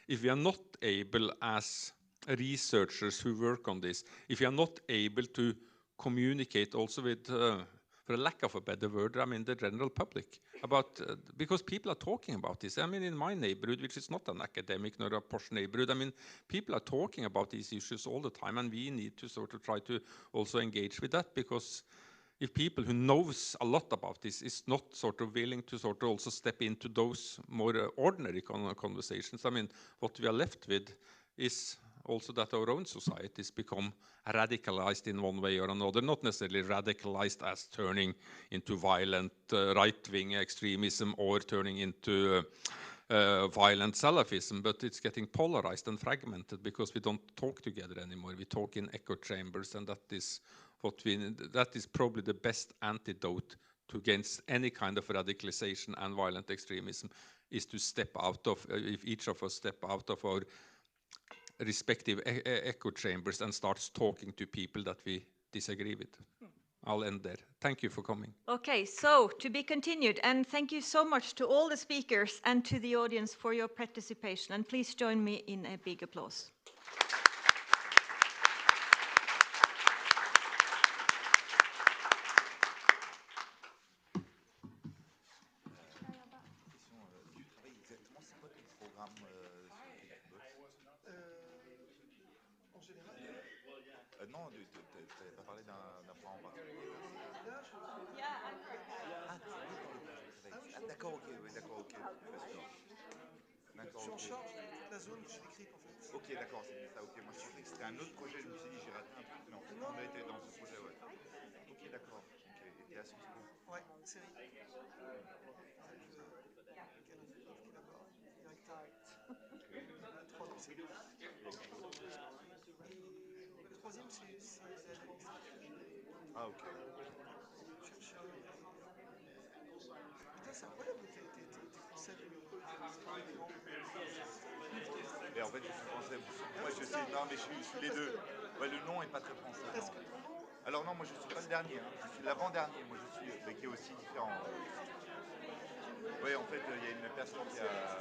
if we are not able, as researchers who work on this, if we are not able to communicate also with, for a lack of a better word, I mean the general public, about, because people are talking about this. I mean, in my neighborhood, which is not an academic nor a posh neighborhood, I mean, people are talking about these issues all the time, and we need to sort of try to also engage with that, because if people who knows a lot about this is not sort of willing to sort of also step into those more ordinary conversations, I mean, what we are left with is also that our own societies become radicalized in one way or another, not necessarily radicalized as turning into violent right-wing extremism or turning into violent Salafism, but it's getting polarized and fragmented because we don't talk together anymore. We talk in echo chambers, and that is probably the best antidote to against any kind of radicalization and violent extremism, is to step out of, if each of us step out of our respective echo chambers and starts talking to people that we disagree with. I'll end there. Thank you for coming. Okay, so to be continued, and thank you so much to all the speakers and to the audience for your participation, and please join me in a big applause. Non, tu n'avais pas parlé d'un point en particulier. Ah, tu es dans le projet. Ah, d'accord, ok, oui, d'accord, ok. D'accord, Je suis en charge de toute la zone que j'ai décrite en fait. Ok, d'accord, c'est bien ça, ok. Moi je pensais que c'était un autre projet, je me suis dit j'ai raté un truc, mais en fait on a été dans ce projet, ouais. Ok, d'accord, ok. Et t'es à Sciences Po? Ouais, série. Trois dans série. Et le troisième, c'est Ah, ok. chercheur. Putain, c'est incroyable tes concepts. Et en fait, je suis français. Moi, je suis. Non, mais je suis les deux. Ouais, le nom est pas très français. Non. Alors, non, moi, je suis pas le dernier. Hein. Je suis l'avant-dernier. Moi, je suis. Mais qui est aussi différent. Oui, en fait, il y a une personne qui a.